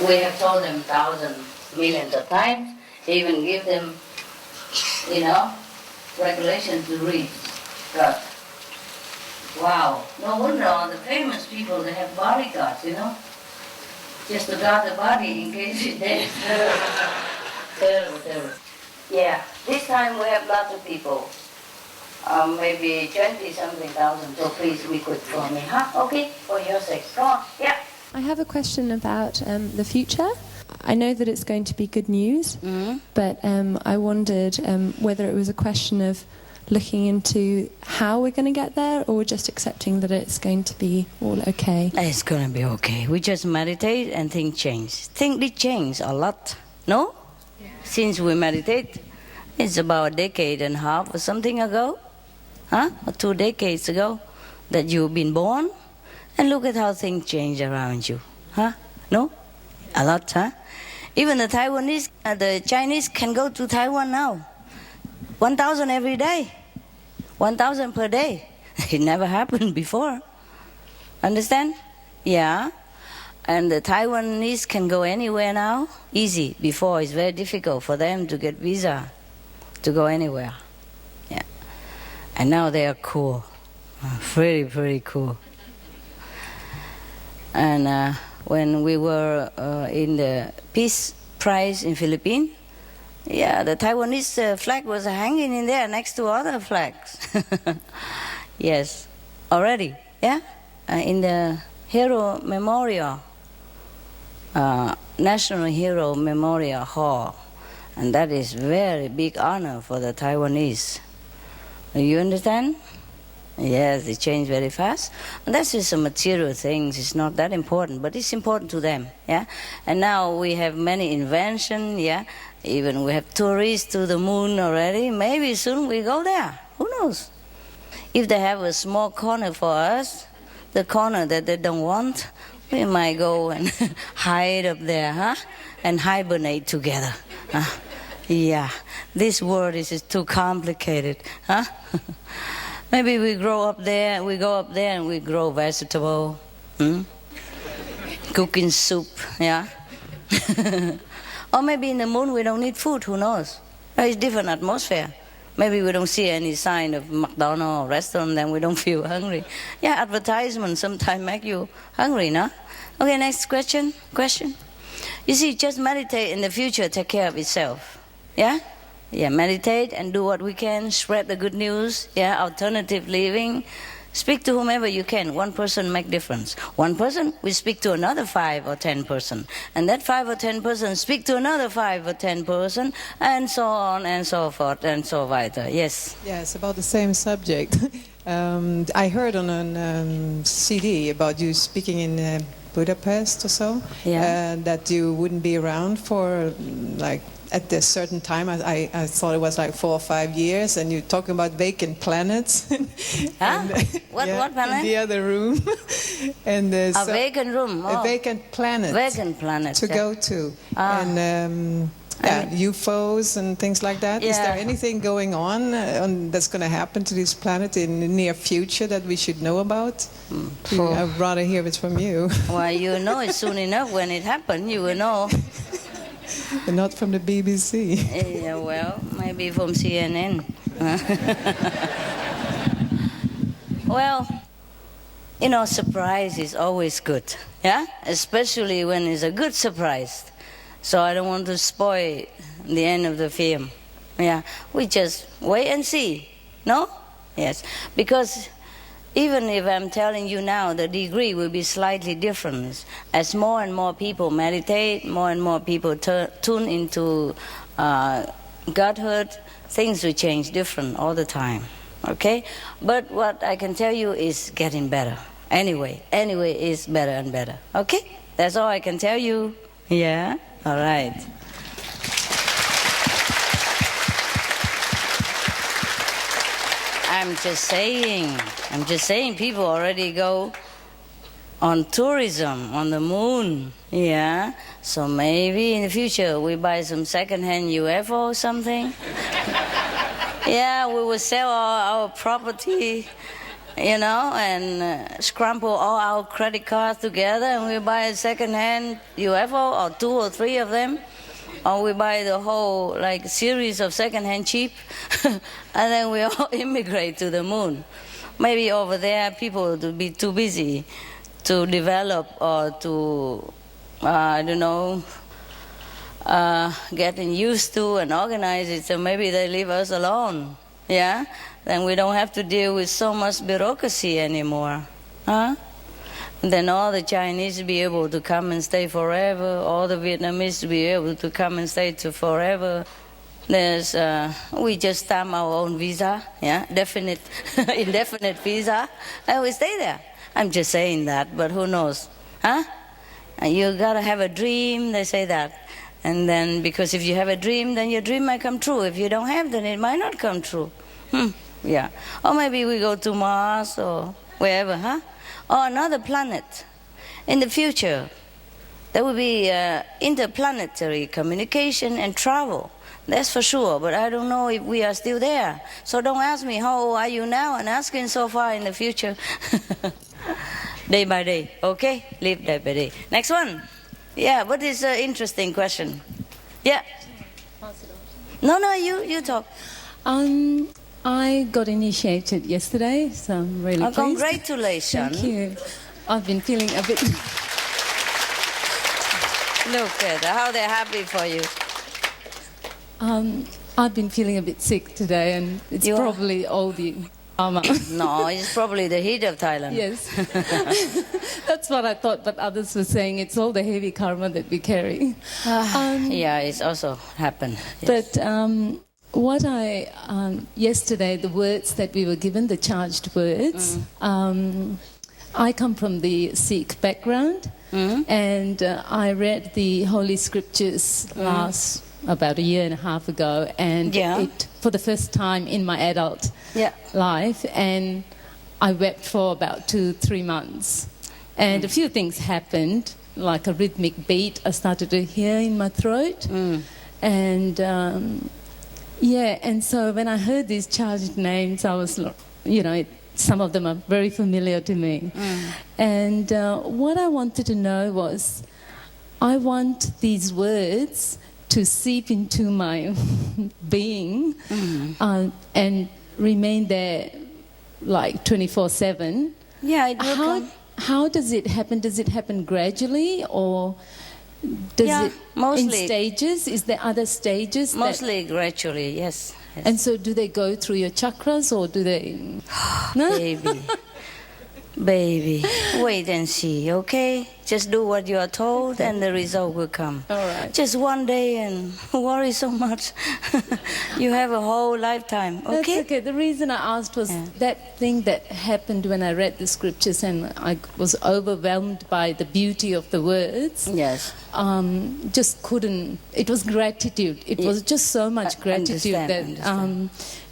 We have told them thousands, millions of times, even give them, regulations to read. But, wow, no wonder all the famous people, they have bodyguards, just to guard the body in case it's dead. Terrible. Yeah, this time we have lots of people. Maybe 20-something thousand, so please be quick for me, huh? Okay, for your sake. Come on, yeah. I have a question about the future. I know that it's going to be good news, but I wondered whether it was a question of looking into how we're going to get there, or just accepting that it's going to be all okay. It's going to be okay. We just meditate and things change. Things did change a lot, no? Yeah. Since we meditate, it's about a decade and a half or something ago, or 2 decades ago, that you've been born, and look at how things change around you, No? A lot, Even the Taiwanese, the Chinese can go to Taiwan now. 1,000 every day. 1,000 per day. It never happened before. Understand? Yeah. And the Taiwanese can go anywhere now. Easy. Before, it's very difficult for them to get visa to go anywhere. Yeah. And now they are cool. Very, very cool. And when we were in the Peace Prize in Philippines, the Taiwanese flag was hanging in there next to other flags. Yes, already, in the Hero Memorial, National Hero Memorial Hall. And that is very big honor for the Taiwanese. You understand? Yes, they change very fast. And that's just some material things. It's not that important, but it's important to them, And now we have many inventions, Even we have tourists to the moon already. Maybe soon we go there. Who knows? If they have a small corner for us, the corner that they don't want, we might go and hide up there, And hibernate together. Yeah, this world is too complicated, Maybe we go up there and we grow vegetable, cooking soup, Or maybe in the moon we don't need food, who knows? It's different atmosphere. Maybe we don't see any sign of McDonald's or restaurant, then we don't feel hungry. Advertisements sometimes make you hungry, no? Okay, next question. You see, just meditate and the future take care of itself. Meditate and do what we can, spread the good news, alternative living. Speak to whomever you can. One person make difference. One person, we speak to another 5 or 10 person. And that 5 or 10 person speak to another 5 or 10 person, and so on and so forth and so weiter. Yes? Yes, about the same subject. I heard on a CD about you speaking in Budapest or so, that you wouldn't be around for at a certain time. I thought it was 4 or 5 years, and you're talking about vacant planets. What planet? In the other room. And a vacant room. A vacant planet. Vacant planet. To go to. And UFOs and things like that. Is there anything going on that's going to happen to this planet in the near future that we should know about? I'd rather hear it from you. Well, you know it soon enough. When it happens, you will know. But not from the BBC. Yeah, well, maybe from CNN. Well, surprise is always good, Especially when it's a good surprise. So I don't want to spoil the end of the film. We just wait and see, no? Yes, because even if I'm telling you now, the degree will be slightly different. As more and more people meditate, more and more people tune into Godhood, things will change different all the time, okay? But what I can tell you is getting better. Anyway, it's better and better, okay? That's all I can tell you. Yeah? All right. I'm just saying people already go on tourism on the moon. So maybe in the future we buy some second-hand UFO or something. We will sell our property you know, and scramble all our credit cards together and we buy a second-hand UFO or 2 or 3 of them. Or we buy the whole like series of second-hand cheap and then we all immigrate to the moon. Maybe over there people will be too busy to develop or to, I don't know, getting used to and organize it, so maybe they leave us alone. Yeah? Then we don't have to deal with so much bureaucracy anymore. Huh? And then all the Chinese will be able to come and stay forever, all the Vietnamese will be able to come and stay to forever. There's, we just stamp our own visa, yeah, indefinite visa, and we stay there. I'm just saying that, but who knows, huh? And you gotta have a dream, they say that. And then, because if you have a dream, then your dream might come true. If you don't have, then it might not come true. Yeah. Or maybe we go to Mars or wherever, huh? Or another planet. In the future, there will be interplanetary communication and travel. That's for sure, but I don't know if we are still there. So don't ask me, how old are you now? And asking so far in the future. Day by day, okay? Live day by day. Next one. Yeah, what is an interesting question? Yeah. No, you talk. I got initiated yesterday, so I'm really pleased. Congratulations. Thank you. I've been feeling a bit... Look at how they're happy for you. I've been feeling a bit sick today, and it's probably all the karma. No, it's probably the heat of Thailand. Yes. That's what I thought, but others were saying it's all the heavy karma that we carry. Yeah, it's also happened. Yes. But what yesterday, the words that we were given, the charged words, I come from the Sikh background, and I read the Holy Scriptures about a year and a half ago, and it for the first time in my adult life, and I wept for about 2-3 months. And a few things happened, like a rhythmic beat I started to hear in my throat. And and so when I heard these charged names, I was, some of them are very familiar to me. And what I wanted to know was, I want these words to seep into my being and remain there like 24/7. Yeah, it will come. How does it happen? Does it happen gradually, or does it mostly in stages? Is there other stages? Mostly gradually, yes. And so do they go through your chakras, or do they... No? Baby, wait and see, okay? Just do what you are told and the result will come. All right. Just one day and worry so much. You have a whole lifetime, okay? That's okay. The reason I asked was that thing that happened when I read the scriptures and I was overwhelmed by the beauty of the words. Yes. Just couldn't... It was gratitude. It was just so much gratitude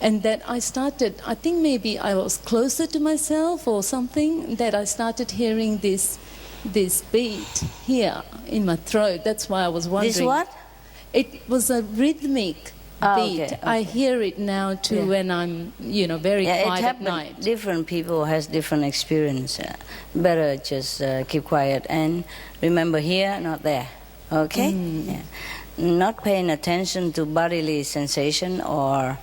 and that I started... I think maybe I was closer to myself or something, that I started hearing this beat here in my throat. That's why I was wondering. This what? It was a rhythmic beat. Okay. I hear it now too when I'm, very quiet at night. Different people has different experience. Better just keep quiet and remember here, not there. Okay? Yeah. Not paying attention to bodily sensation or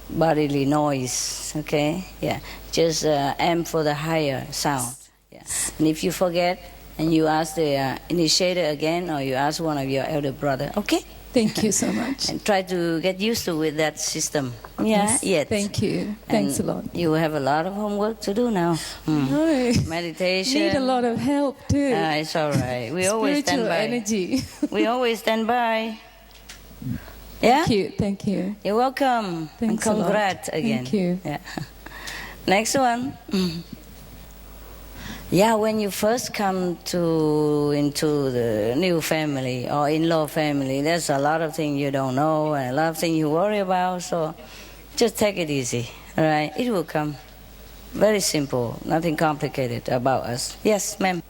bodily noise. Okay? Yeah. Just aim for the higher sound. Yeah. And if you forget and you ask the initiator again, or you ask one of your elder brother, okay? Thank you so much. And try to get used to with that system. Yeah, yes. Thank you. Thanks a lot. You have a lot of homework to do now. No. Meditation. Need a lot of help too. It's all right. We always stand by. Energy. We always stand by. Yeah? Thank you. You're welcome. Thanks and congrats again. Thank you. Yeah. Next one. Yeah, when you first come into the new family or in-law family, there's a lot of things you don't know and a lot of things you worry about, so just take it easy, all right? It will come. Very simple, nothing complicated about us. Yes, ma'am.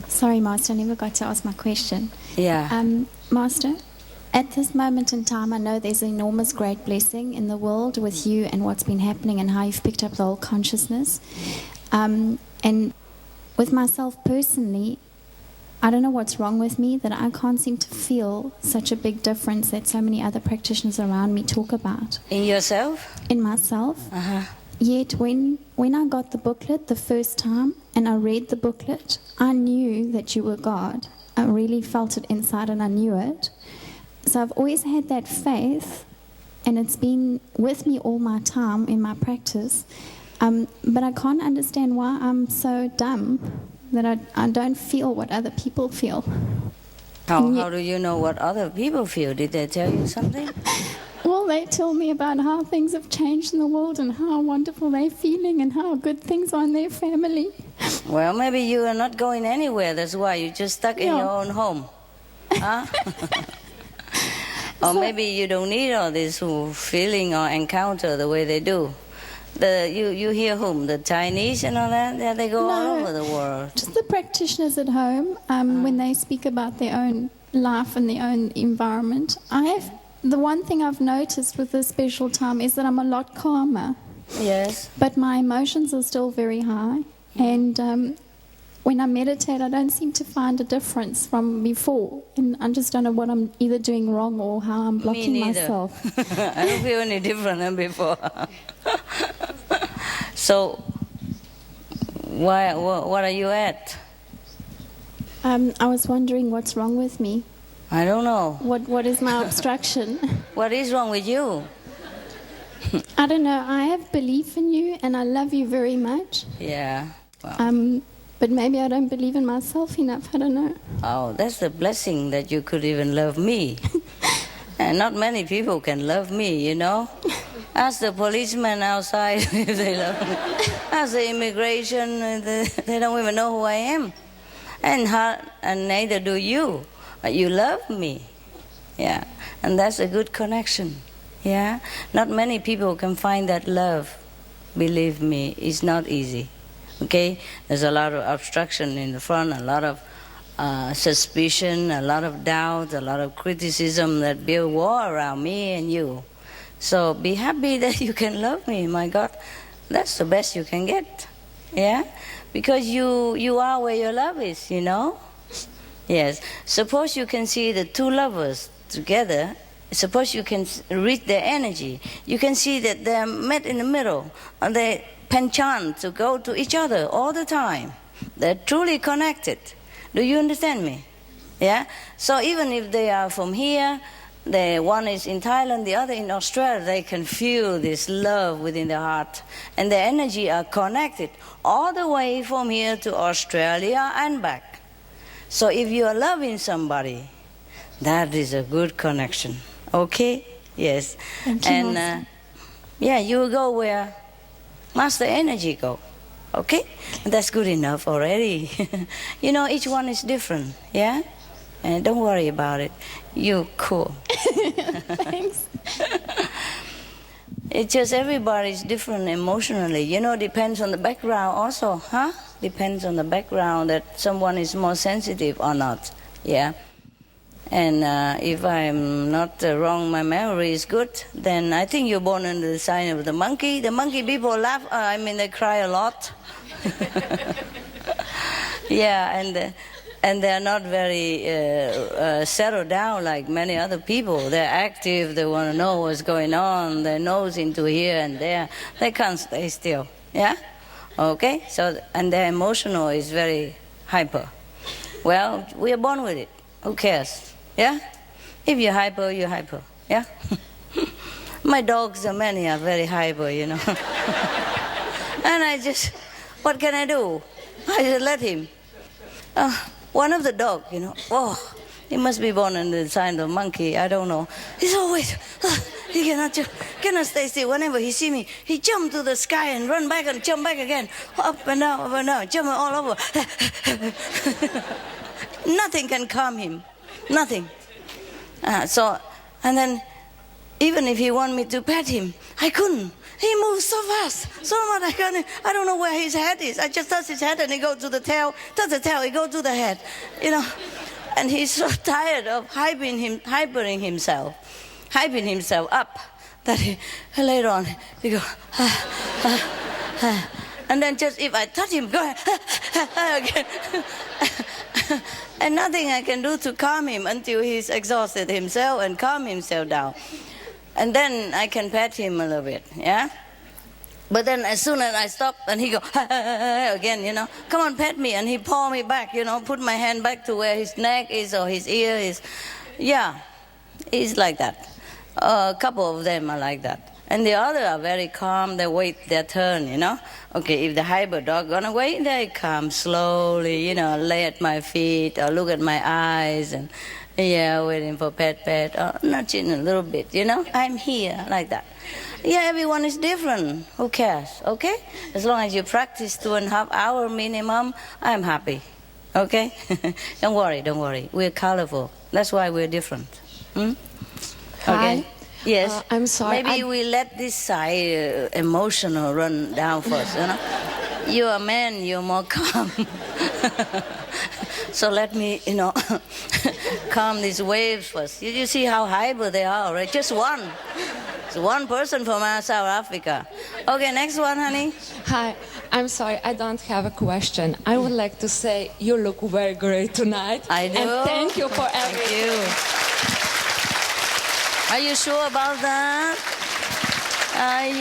Sorry, Master, I never got to ask my question. Yeah. Master, at this moment in time, I know there's an enormous great blessing in the world with you and what's been happening and how you've picked up the whole consciousness. And with myself personally, I don't know what's wrong with me that I can't seem to feel such a big difference that so many other practitioners around me talk about. In yourself? In myself. Uh-huh. Yet when I got the booklet the first time and I read the booklet, I knew that you were God. I really felt it inside and I knew it. So I've always had that faith, and it's been with me all my time in my practice. But I can't understand why I'm so dumb that I don't feel what other people feel. How do you know what other people feel? Did they tell you something? Well, they tell me about how things have changed in the world and how wonderful they're feeling and how good things are in their family. Well, maybe you are not going anywhere. That's why you're just stuck in your own home. Huh? Or maybe you don't need all this feeling or encounter the way they do. You hear whom? The Chinese and all that? Yeah, they go all over the world. Just the practitioners at home, when they speak about their own life and their own environment. The one thing I've noticed with this special time is that I'm a lot calmer. Yes. But my emotions are still very high. And when I meditate, I don't seem to find a difference from before. And I just don't know what I'm either doing wrong or how I'm blocking myself. I don't feel any different than before. So, what are you at? I was wondering what's wrong with me. I don't know. What is my obstruction? What is wrong with you? I don't know. I have belief in you and I love you very much. Yeah. Wow. But maybe I don't believe in myself enough. I don't know. Oh, that's a blessing that you could even love me. And not many people can love me, you know. Ask the policeman outside if they love me. Ask the immigration, they don't even know who I am. And neither do you. But you love me. Yeah. And that's a good connection. Yeah. Not many people can find that love. Believe me, it's not easy. Okay? There's a lot of obstruction in the front, a lot of suspicion, a lot of doubt, a lot of criticism that build war around me and you. So be happy that you can love me, my God. That's the best you can get. Yeah? Because you are where your love is, you know? Yes. Suppose you can see the two lovers together. Suppose you can read their energy. You can see that they're met in the middle. And they penchant to go to each other all the time. They're truly connected. Do you understand me? Yeah? So even if they are from here, the one is in Thailand, the other in Australia, they can feel this love within their heart. And their energy are connected all the way from here to Australia and back. So if you are loving somebody, that is a good connection. Okay? Yes. Thank you, and you will go where Master Energy go. Okay? And that's good enough already. You know, each one is different. Yeah? And don't worry about it. You're cool. Thanks. It's just everybody's different emotionally. You know, depends on the background also, huh? Depends on the background that someone is more sensitive or not. Yeah. And if I'm not wrong, my memory is good, then I think you're born under the sign of the monkey. The monkey people laugh, they cry a lot. Yeah, and they're not very settled down like many other people. They're active, they want to know what's going on, their nose into here and there. They can't stay still, yeah? Okay, so, and their emotional is very hyper. Well, we are born with it, who cares? Yeah? If you're hyper, you're hyper. Yeah? My dogs, many are very hyper, you know. And what can I do? I just let him. One of the dog, you know, he must be born in the sign of monkey, I don't know. He's always, he cannot stay still. Whenever he see me, he jump to the sky and run back and jump back again. Up and down, jump all over. Nothing can calm him. Nothing. And then, even if he want me to pet him, I couldn't. He moves so fast, so much I don't know where his head is. I just touch his head and he goes to the tail, touch the tail, he goes to the head. You know, And he's so tired of hyping himself up that later on he go, and then just if I touch him, go again. And nothing I can do to calm him until he's exhausted himself and calm himself down. And then I can pet him a little bit, yeah? But then as soon as I stop, and he go again, you know, come on, pet me, and he paw me back, you know, put my hand back to where his neck is or his ear is. Yeah, he's like that. A couple of them are like that. And the other are very calm, they wait their turn, you know. Okay, if the hybrid dog gonna wait, they come slowly, you know, lay at my feet or look at my eyes and, yeah, waiting for pet, or nudging a little bit, you know. I'm here, like that. Yeah, everyone is different. Who cares, okay? As long as you practice 2.5 hours minimum, I'm happy, okay? Don't worry. We're colorful. That's why we're different. Hmm? Okay. Hi. Yes. I'm sorry. Maybe we let this side emotional run down first, you know. You're a man, you're more calm. So let me, you know, calm these waves first. You see how hyper they are, right? Just one. It's one person from South Africa. Okay, next one, honey. Hi, I'm sorry, I don't have a question. I would like to say you look very great tonight. I do. And thank you for everything. Thank you. Are you sure about that? Ay.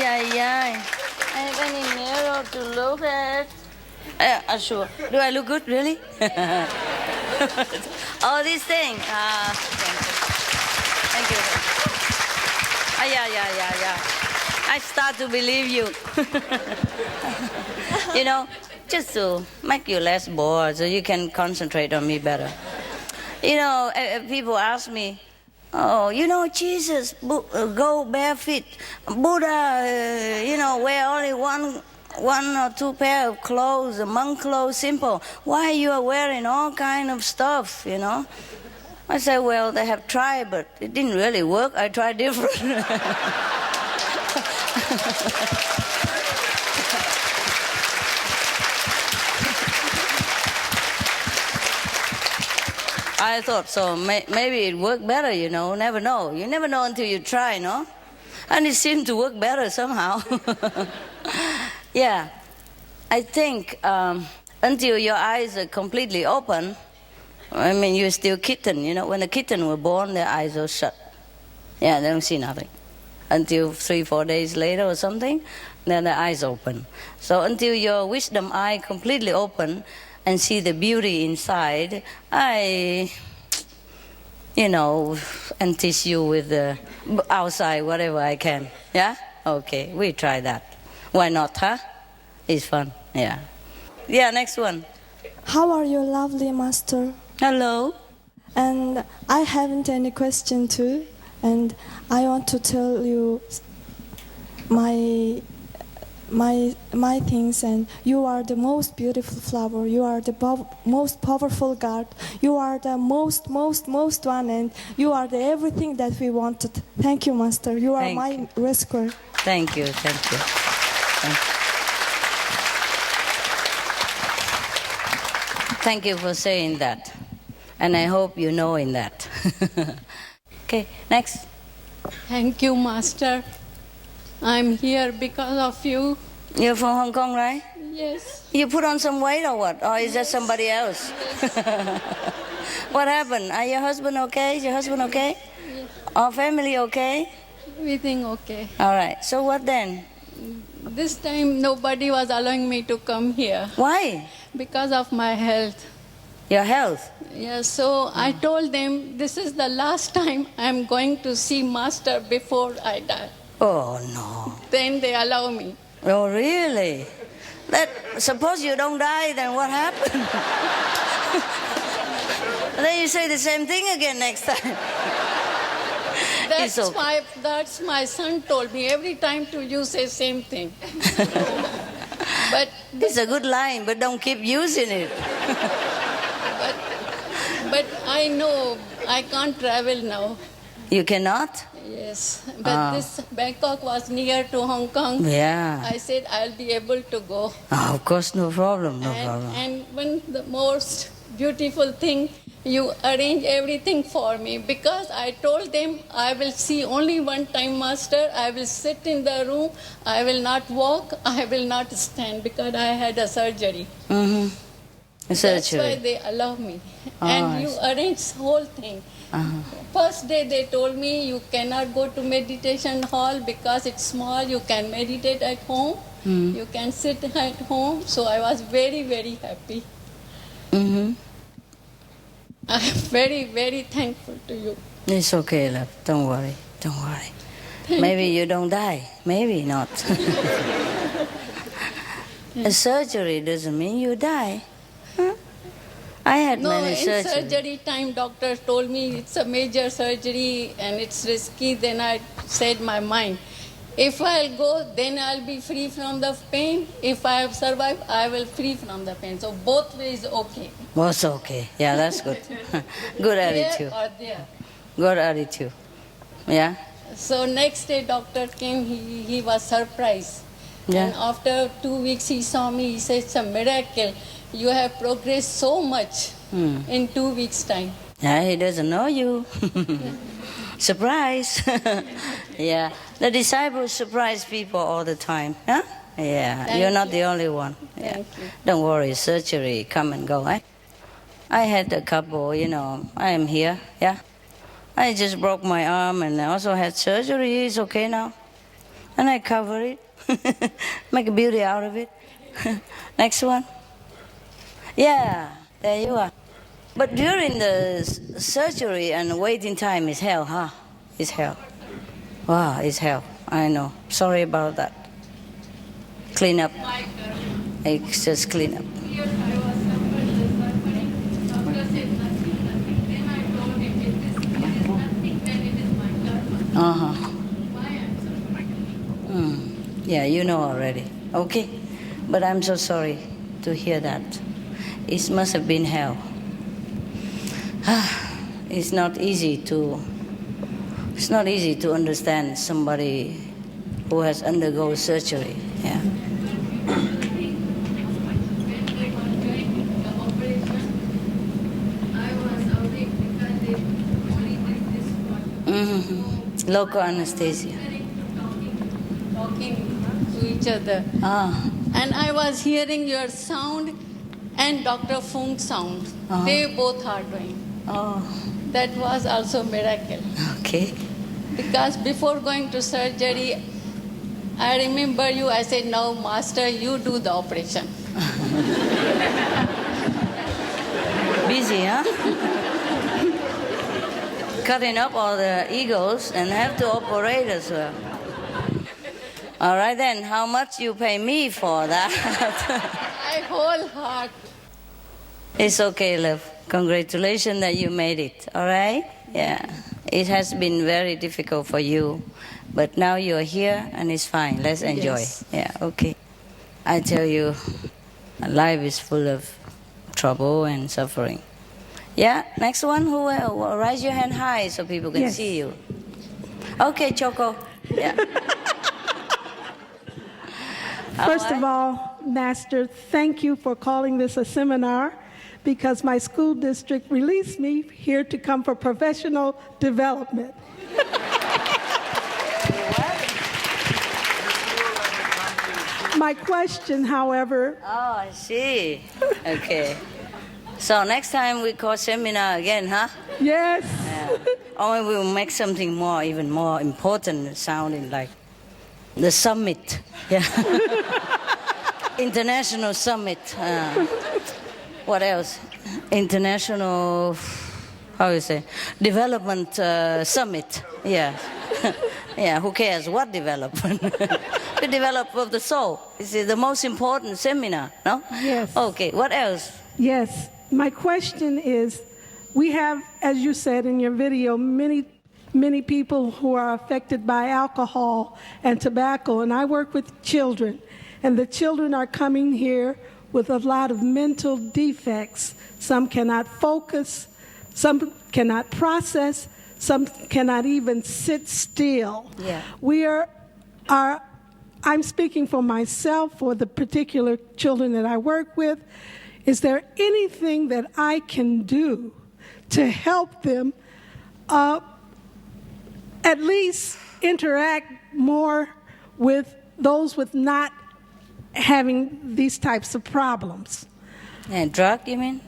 I have any mirror to look at? I'm sure. Do I look good, really? Oh, this thing. Thank you. Yeah. I start to believe you. You know, just to make you less bored so you can concentrate on me better. You know, people ask me, oh, you know, Jesus go barefoot. Buddha, you know, wear only one or two pair of clothes, monk clothes, simple. Why you are wearing all kind of stuff, you know? I said, well, they have tried, but it didn't really work. I tried different. I thought so. Maybe it worked better, you know. Never know. You never know until you try, no? And it seemed to work better somehow. Yeah. I think until your eyes are completely open, I mean, you're still kitten, you know. When the kitten were born, their eyes are shut. Yeah, they don't see nothing. Until 3-4 days later or something, then the eyes open. So until your wisdom eye completely open and see the beauty inside, I, you know, and teach you with the outside whatever I can. Yeah? Okay, we try that. Why not, huh? It's fun, yeah. Yeah, next one. How are you, lovely master? Hello. And I haven't any question too, and I want to tell you my things. And you are the most beautiful flower. You are the most powerful God. You are the most one, and you are the everything that we wanted. Thank you, master. You are my rescuer. Thank you. Thank you for saying that. And I hope you know in that. Okay, next. Thank you, Master. I'm here because of you. You're from Hong Kong, right? Yes. You put on some weight or what? Or is that somebody else? What happened? Are your husband okay? Is your husband okay? Yes. Our family okay? Everything okay. All right. So what then? This time nobody was allowing me to come here. Why? Because of my health. Your health? Yeah, so I told them this is the last time I'm going to see Master before I die. Oh, no. Then they allow me. Oh, really? Suppose you don't die, then what happened? Then you say the same thing again next time. That's my son told me. Every time you say same thing. But it's a good line, but don't keep using it. But I know I can't travel now. You cannot? Yes, but this Bangkok was near to Hong Kong. Yeah. I said I'll be able to go. Oh, of course, no problem. And one the most beautiful thing, You arrange everything for me because I told them I will see only one time, Master. I will sit in the room. I will not walk. I will not stand because I had a surgery. Mm-hmm. That's why they allow me. And you arrange whole thing. First day they told me you cannot go to meditation hall because it's small. You can meditate at home. You can sit at home. So I was very, very happy. Mm-hmm. I am very, very thankful to you. It's okay, love. Don't worry. Don't worry. Maybe you don't die. Maybe not. A surgery doesn't mean you die. Huh? I had many surgeries. No, in surgery time, doctor told me it's a major surgery and it's risky. Then I said my mind, if I'll go, then I'll be free from the pain. If I have survived, I will free from the pain. So both ways okay. Was okay. Yeah, that's good. Good attitude. There or there. Good attitude. Yeah. So next day doctor came, he was surprised. Yeah. And after 2 weeks he saw me, he said, it's a miracle. You have progressed so much in 2 weeks' time. Yeah, he doesn't know you. Surprise. Yeah. The disciples surprise people all the time. Huh? Yeah. You're not the only one. Yeah. Thank you. Don't worry, surgery come and go. Eh? I had a couple, I am here. Yeah. I just broke my arm and I also had surgery. It's okay now. And I cover it. Make a beauty out of it. Next one. Yeah, there you are. But during the surgery and waiting time is hell, huh? It's hell. Wow, it's hell. I know. Sorry about that. Clean up. It's just clean up. Yeah, you know already. Okay. But I'm so sorry to hear that. It must have been hell. It's not easy to understand somebody who has undergone surgery. Yeah. Mm-hmm. Local anesthesia. Talking to each other. And I was hearing your sound and Dr. Fung's sound. They both are doing. That was also a miracle. Okay. Because before going to surgery, I remember you, I said, no, Master, you do the operation. Busy, huh? Cutting up all the egos and have to operate as well. All right then, how much you pay me for that? My whole heart. It's okay, love. Congratulations that you made it, all right? Yeah. It has been very difficult for you, but now you're here and it's fine. Let's enjoy. Yes. Yeah, okay. I tell you, life is full of trouble and suffering. Yeah, next one, who will? Raise your hand high so people can see you. Okay, Choco. Yeah. First of all, Master, thank you for calling this a seminar, because my school district released me here to come for professional development. My question, however... Oh, I see. Okay. So next time we call seminar again, huh? Yes. Yeah. Or we'll make something more, even more important, sounding like the summit. Yeah. International summit. What else? International, how you say, development summit. Yeah. Yeah, who cares what development? The development of the soul. This is the most important seminar, no? Yes. Okay, what else? Yes. My question is, we have, as you said in your video, many people who are affected by alcohol and tobacco, and I work with children, and the children are coming here with a lot of mental defects. Some cannot focus, some cannot process, some cannot even sit still. Yeah. I'm speaking for myself, for the particular children that I work with. Is there anything that I can do to help them at least interact more with those with not having these types of problems. And drug, you mean?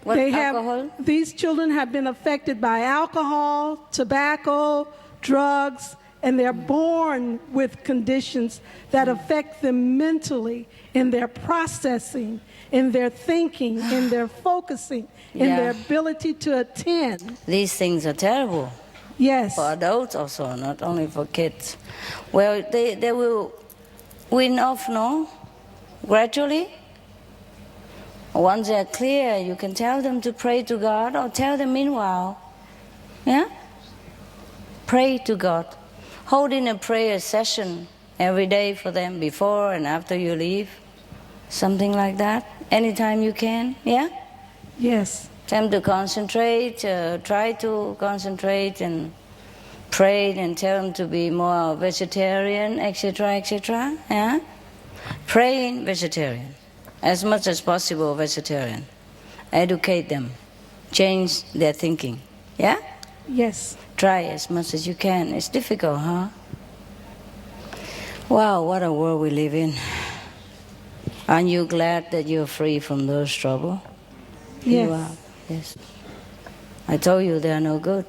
Alcohol? These children have been affected by alcohol, tobacco, drugs, and they're born with conditions that affect them mentally, in their processing, in their thinking, in their focusing, in their ability to attend. These things are terrible. Yes. For adults also, not only for kids. Well, they will wean off, no? Gradually. Once they're clear, you can tell them to pray to God, or tell them meanwhile. Yeah? Pray to God. Holding a prayer session every day for them, before and after you leave. Something like that. Anytime you can. Yeah? Yes. Tell them to concentrate, try to concentrate and pray, and tell them to be more vegetarian, etc., etc. Yeah? Praying vegetarian. As much as possible vegetarian. Educate them. Change their thinking. Yeah? Yes. Try as much as you can. It's difficult, huh? Wow, what a world we live in. Aren't you glad that you're free from those troubles? Yes. You are. Yes. I told you they are no good.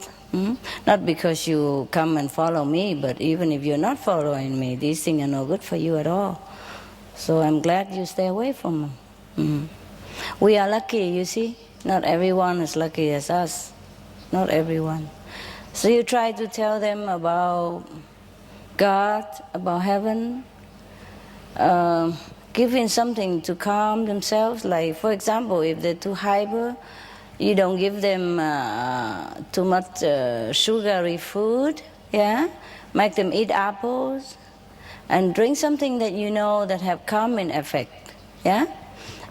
Not because you come and follow me, but even if you're not following me, these things are no good for you at all. So I'm glad you stay away from them. We are lucky, you see. Not everyone is lucky as us. Not everyone. So you try to tell them about God, about heaven, giving something to calm themselves. Like, for example, if they're too hyper, you don't give them too much sugary food. Yeah, make them eat apples, and drink something that you know that have calming effect. Yeah,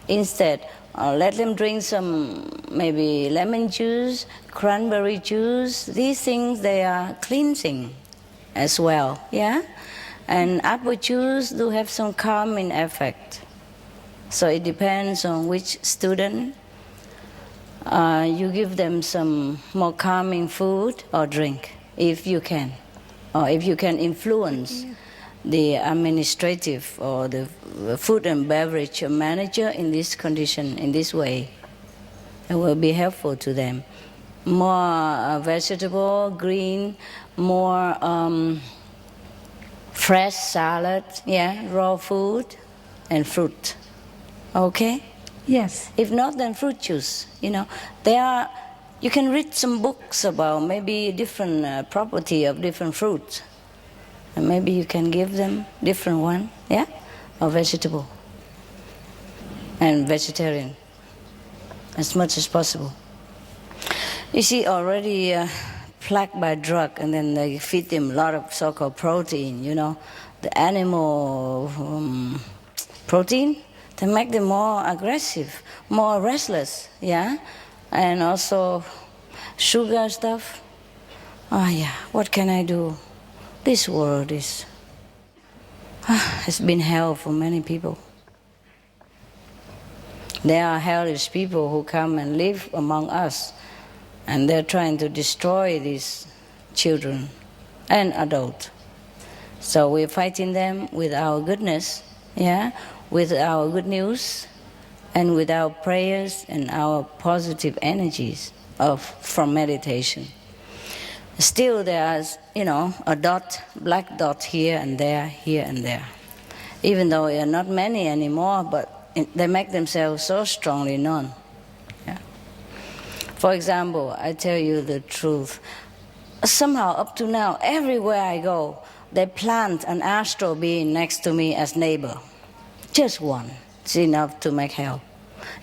instead. Let them drink some maybe lemon juice, cranberry juice. These things, they are cleansing as well, yeah? And apple juice do have some calming effect. So it depends on which student. You give them some more calming food or drink, if you can. Or if you can influence the administrative or the food and beverage manager in this condition, in this way. It will be helpful to them. More vegetable, green, more fresh salad, yeah, raw food and fruit. Okay? Yes. If not, then fruit juice. You know, you can read some books about maybe different property of different fruits. And maybe you can give them different one, yeah? Or vegetable. And vegetarian. As much as possible. You see, already plagued by drug, and then they feed them a lot of so-called protein, you know. The animal protein, to make them more aggressive, more restless, yeah? And also sugar stuff. Oh yeah, what can I do? This world has been hell for many people. There are hellish people who come and live among us, and they're trying to destroy these children and adults. So we're fighting them with our goodness, yeah, with our good news, and with our prayers and our positive energies from meditation. Still there's, you know, a dot, black dot here and there, even though there are not many anymore, but they make themselves so strongly known. Yeah. For example, I tell you the truth. Somehow, up to now, everywhere I go, they plant an astral being next to me as neighbor. Just one. It's enough to make hell.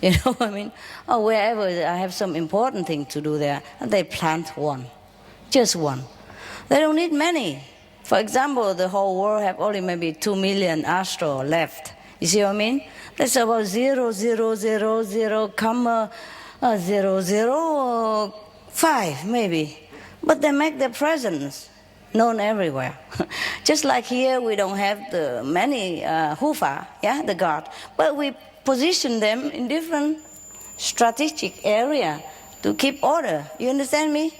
You know what I mean? Or wherever I have some important thing to do there, they plant one. Just one. They don't need many. For example, the whole world have only maybe 2 million astral left. You see what I mean? That's about 0.000,005 maybe. But they make their presence known everywhere. Just like here, we don't have the many Hufa, yeah, the God, but we position them in different strategic area to keep order. You understand me?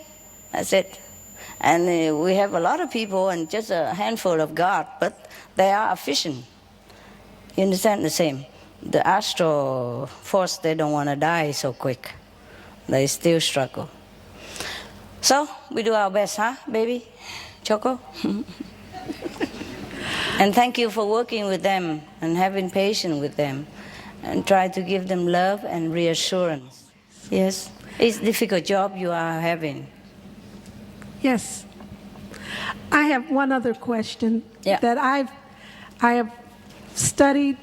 That's it. And we have a lot of people and just a handful of God, but they are efficient. You understand the same? The astral force, they don't want to die so quick. They still struggle. So, we do our best, huh, baby? Choco? And thank you for working with them and having patience with them and try to give them love and reassurance. Yes? It's a difficult job you are having. Yes. I have one other question that I have studied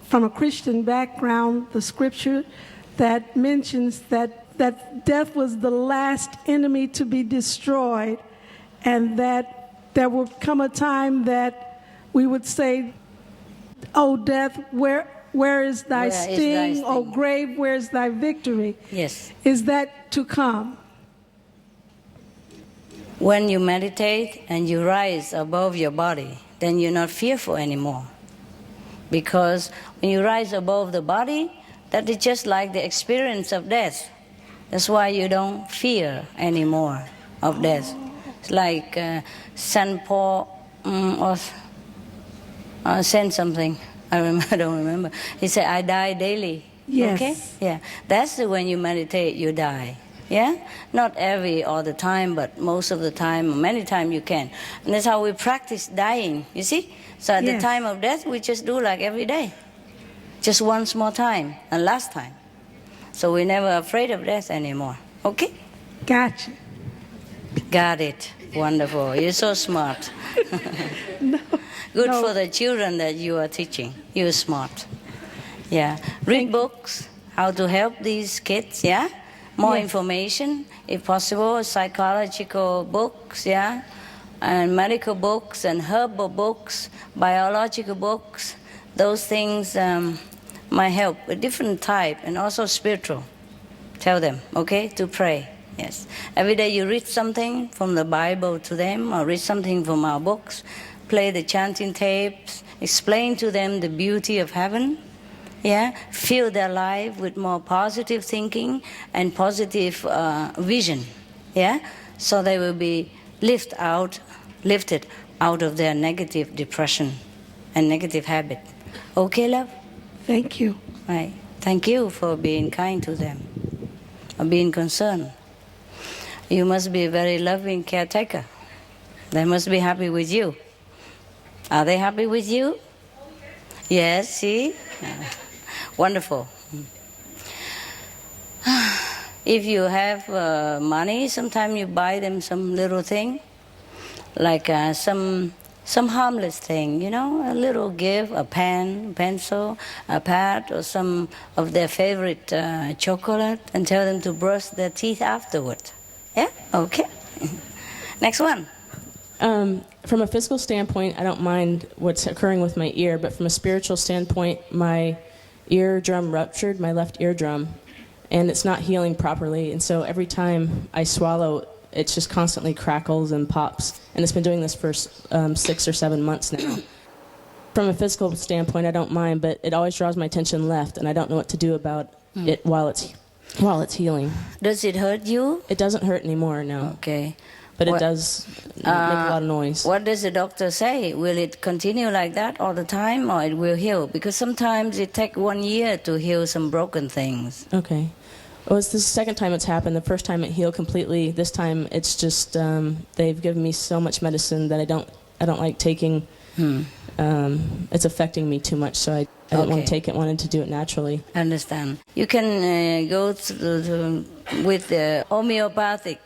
from a Christian background, the scripture that mentions that death was the last enemy to be destroyed, and that there will come a time that we would say, "Oh, death, where is thy sting? Oh, grave, where is thy victory?" Yes. Is that to come? When you meditate and you rise above your body, then you're not fearful anymore. Because when you rise above the body, that is just like the experience of death. That's why you don't fear anymore of death. It's like St. Paul said something. I don't remember. He said, "I die daily." Yes. Okay? Yeah. That's when you meditate, you die. Yeah? Not all the time, but most of the time, many times you can. And that's how we practice dying, you see? So at the time of death, we just do like every day. Just once more time, and last time. So we're never afraid of death anymore. Okay? Gotcha. Got it. Wonderful. You're so smart. Good for the children that you are teaching. You're smart. Yeah. Read books, how to help these kids, yeah? More information, if possible, psychological books, yeah? And medical books and herbal books, biological books. Those things might help, a different type, and also spiritual. Tell them, okay, to pray. Yes. Every day you read something from the Bible to them, or read something from our books, play the chanting tapes, explain to them the beauty of heaven. Yeah, fill their life with more positive thinking and positive vision. Yeah, so they will be lifted out of their negative depression and negative habit. Okay, love? Thank you. Right. Thank you for being kind to them, or being concerned. You must be a very loving caretaker. They must be happy with you. Are they happy with you? Yes, see? Wonderful. If you have money, sometimes you buy them some little thing, like some harmless thing, a little gift, a pen, pencil, a pad, or some of their favorite chocolate, and tell them to brush their teeth afterward. Yeah? Okay. Next one. From a physical standpoint, I don't mind what's occurring with my ear, but from a spiritual standpoint, my eardrum ruptured, my left eardrum, and it's not healing properly. And so every time I swallow, it just constantly crackles and pops. And it's been doing this for 6 or 7 months now. From a physical standpoint, I don't mind, but it always draws my attention left, and I don't know what to do about it while it's healing. Does it hurt you? It doesn't hurt anymore, no. Okay. But it does make a lot of noise. What does the doctor say? Will it continue like that all the time, or it will heal? Because sometimes it takes 1 year to heal some broken things. Okay. Well, it's the second time it's happened. The first time it healed completely. This time it's just they've given me so much medicine that I don't like taking. It's affecting me too much, so I didn't want to take it. Wanted to do it naturally. I understand. You can go with the homeopathic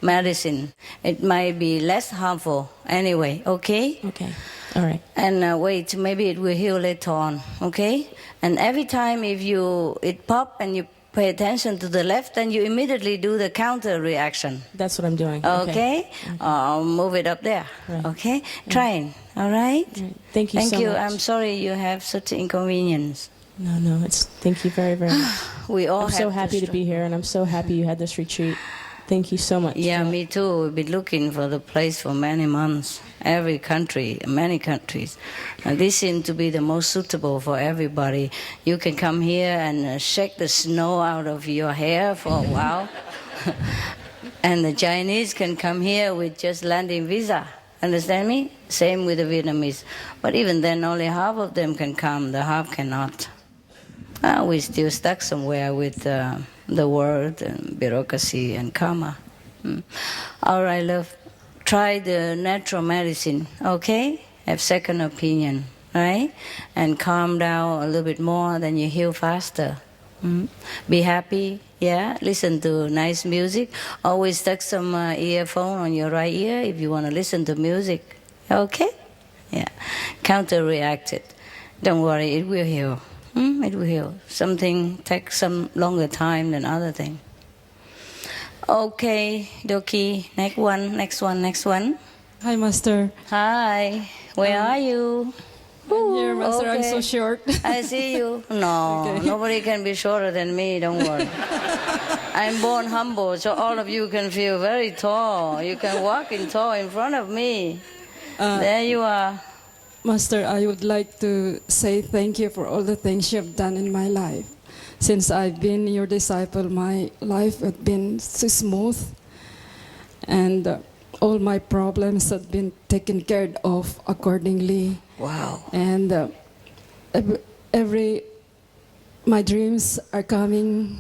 medicine. It might be less harmful anyway, okay? Okay, all right. And wait, maybe it will heal later on, okay? And every time if it pop and you pay attention to the left, then you immediately do the counter reaction. That's what I'm doing. Okay? I'll move it up there, okay? Trying, all right? Thank you so much. Thank you. I'm sorry you have such inconvenience. No, thank you very, very much. I'm so happy to be here, and I'm so happy you had this retreat. Thank you so much. Yeah, me too. We've been looking for the place for many months. Every country, many countries. And this seems to be the most suitable for everybody. You can come here and shake the snow out of your hair for a while. And the Chinese can come here with just landing visa. Understand me? Same with the Vietnamese. But even then, only half of them can come. The half cannot. We're still stuck somewhere with the world and bureaucracy and karma. All right, love. Try the natural medicine, okay? Have second opinion, right? And calm down a little bit more, then you heal faster. Be happy, yeah? Listen to nice music. Always stuck some earphone on your right ear if you want to listen to music, okay? Yeah. Counteract it. Don't worry, it will heal. It will heal. Something takes some longer time than other thing. Okay, Doki. Next one. Hi, Master. Hi. Where are you? I'm here, Master. Okay. I'm so short. I see you. No, Okay. Nobody can be shorter than me, don't worry. I'm born humble, so all of you can feel very tall. You can walk in tall in front of me. There you are. Master, I would like to say thank you for all the things you have done in my life. Since I've been your disciple, my life has been so smooth, and all my problems have been taken care of accordingly. Wow. And my dreams are coming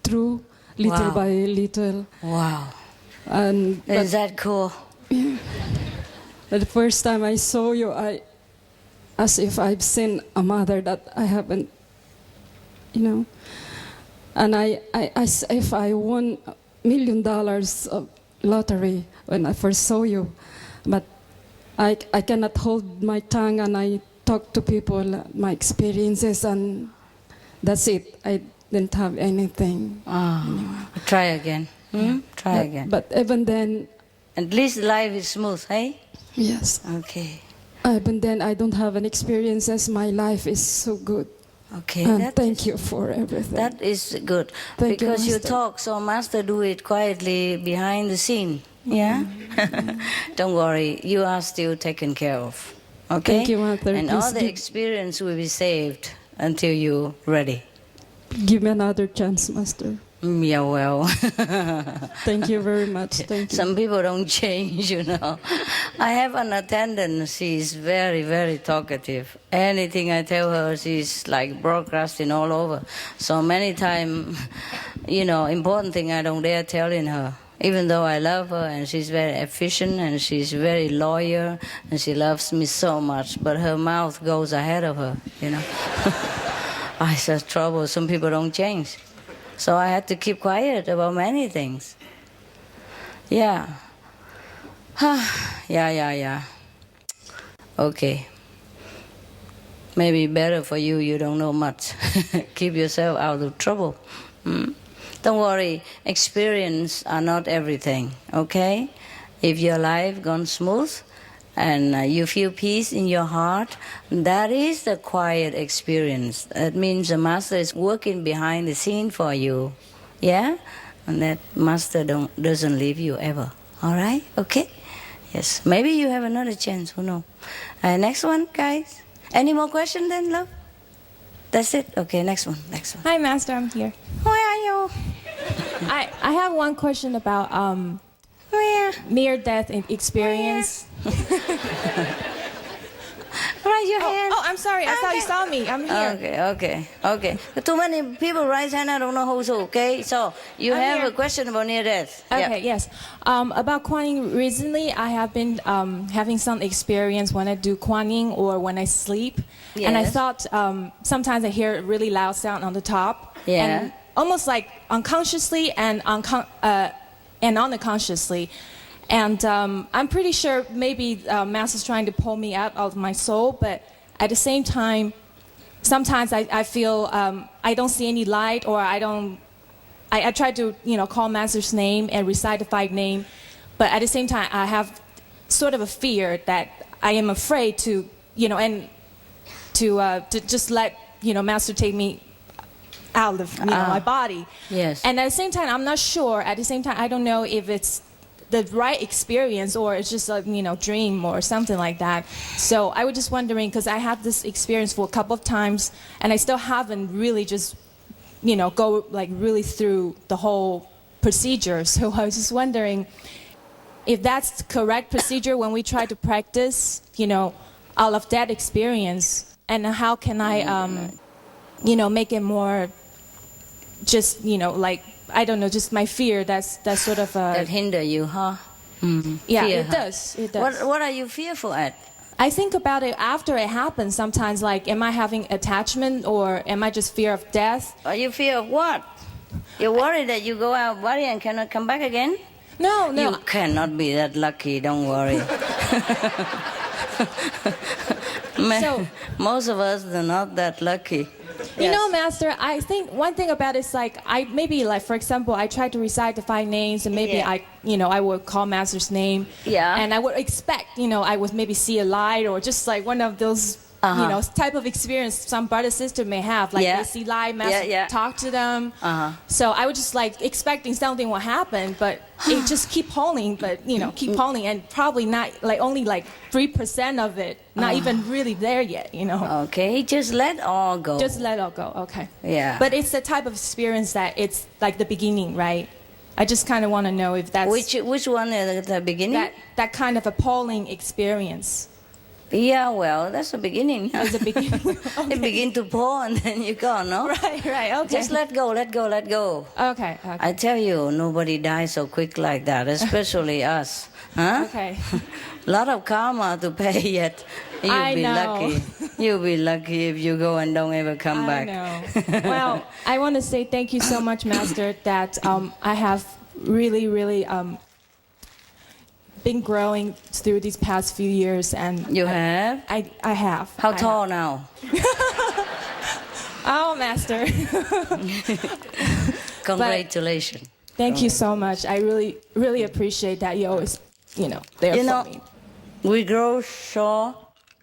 true little by little. Wow. Is that cool? Yeah. The first time I saw you, as if I've seen a mother that I haven't, And if I won $1 million of lottery when I first saw you, but I cannot hold my tongue, and I talk to people my experiences, and that's it. I didn't have anything. Try again. Try again. But even then, at least life is smooth, hey? Yes. Okay. Even then, I don't have an experiences. My life is so good. Okay. And thank you for everything. That is good. Thank you, because you Master. talk, so Master do it quietly behind the scene. Yeah? Don't worry, you are still taken care of. Okay? Thank you, Master. And Please all the experience will be saved until you're ready. Give me another chance, Master. Yeah, well. Thank you very much. Thank you. Some people don't change, I have an attendant. She's very, very talkative. Anything I tell her, she's like broadcasting all over. So many times, important thing I don't dare telling her. Even though I love her and she's very efficient and she's very loyal and she loves me so much, but her mouth goes ahead of her, I said trouble. Some people don't change. So I had to keep quiet about many things. Yeah. Yeah. Okay. Maybe better for you, you don't know much. Keep yourself out of trouble. Don't worry, experience are not everything, okay? If your life gone smooth and you feel peace in your heart, that is the quiet experience. That means the Master is working behind the scene for you, yeah? And that Master doesn't leave you ever, all right? Okay? Yes, maybe you have another chance, who knows? Next one, guys. Any more questions then, love? That's it? Okay, next one. Hi, Master, I'm here. Where are you? I have one question about near-death experience. Raise your hand. Oh, I'm sorry. I thought you saw me. I'm here. Okay. Too many people raise hand. I don't know who's who. Okay, so you have a question about near death. Okay. Yes. About Kuan recently, I have been having some experience when I do Kuan or when I sleep, and I thought sometimes I hear a really loud sound on the top, and almost like unconsciously and unconsciously. And I'm pretty sure maybe Master's trying to pull me out of my soul, but at the same time, sometimes I feel I don't see any light, or I try to call Master's name and recite the 5 names, but at the same time I have sort of a fear that I am afraid to just let Master take me out of my body. Yes. And at the same time, I'm not sure. At the same time, I don't know if it's the right experience or it's just a dream or something like that. So I was just wondering, because I had this experience for a couple of times, and I still haven't really just go like really through the whole procedure. So I was just wondering if that's the correct procedure when we try to practice, all of that experience, and how can I, make it more just, like, I don't know, just my fear, that's sort of that hinder you, huh? Yeah, fear, it does. What are you fearful at? I think about it after it happens sometimes, like, am I having attachment or am I just fear of death? Are you fear of what? You're worried that you go out body and cannot come back again? No. You cannot be that lucky, don't worry. So, most of us are not that lucky. Master, I think one thing about it is like for example, I try to recite the 5 names, and maybe I would call Master's name, and I would expect, I would maybe see a light or just like one of those, type of experience some brother sister may have, like they see light, Master talk to them. So I was just like expecting something will happen, but it just keep pulling, keep pulling, and probably not like only like 3% of it, not even really there yet, Okay, just let all go. Just let all go, okay. Yeah. But it's the type of experience that it's like the beginning, right? I just kind of want to know if that's... Which one is the beginning? That kind of appalling experience. Yeah, well, that's the beginning. That's the beginning. Okay. You begin to pour and then you go, no? Right, okay. Just let go. Okay. I tell you, nobody dies so quick like that, especially us. Huh? Okay. A lot of karma to pay yet. You'll be lucky. You'll be lucky if you go and don't ever come back. I know. Well, I want to say thank you so much, Master, that I have really, really... been growing through these past few years, and you have? I have. How tall now? Oh, Master. Congratulations. Thank you so much. I really, really appreciate that you always, there for me. We grow so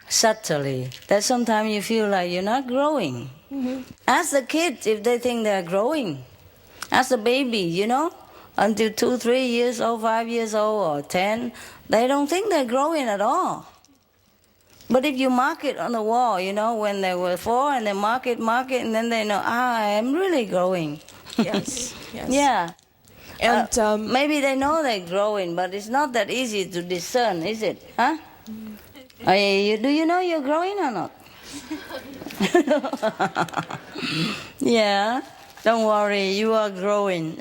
subtly that sometimes you feel like you're not growing. Mm-hmm. Ask the kids if they think they're growing. Ask the baby, until 2, 3 years old, 5 years old, or 10, they don't think they're growing at all. But if you mark it on the wall, when they were 4, and they mark it, and then they know, I am really growing. Yes. Yeah. And maybe they know they're growing, but it's not that easy to discern, is it? Huh? Do you know you're growing or not? Yeah. Don't worry, you are growing.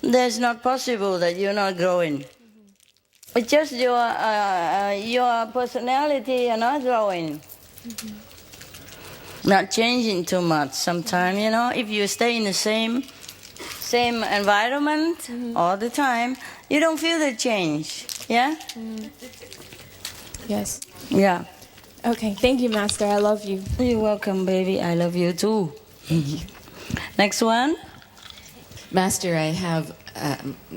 There's not possible that you're not growing. It's just your personality are not growing. Not changing too much sometimes, if you stay in the same environment all the time, you don't feel the change. Yeah? Yes. Yeah. Okay, thank you, Master. I love you. You're welcome, baby. I love you too. Next one. Master, I have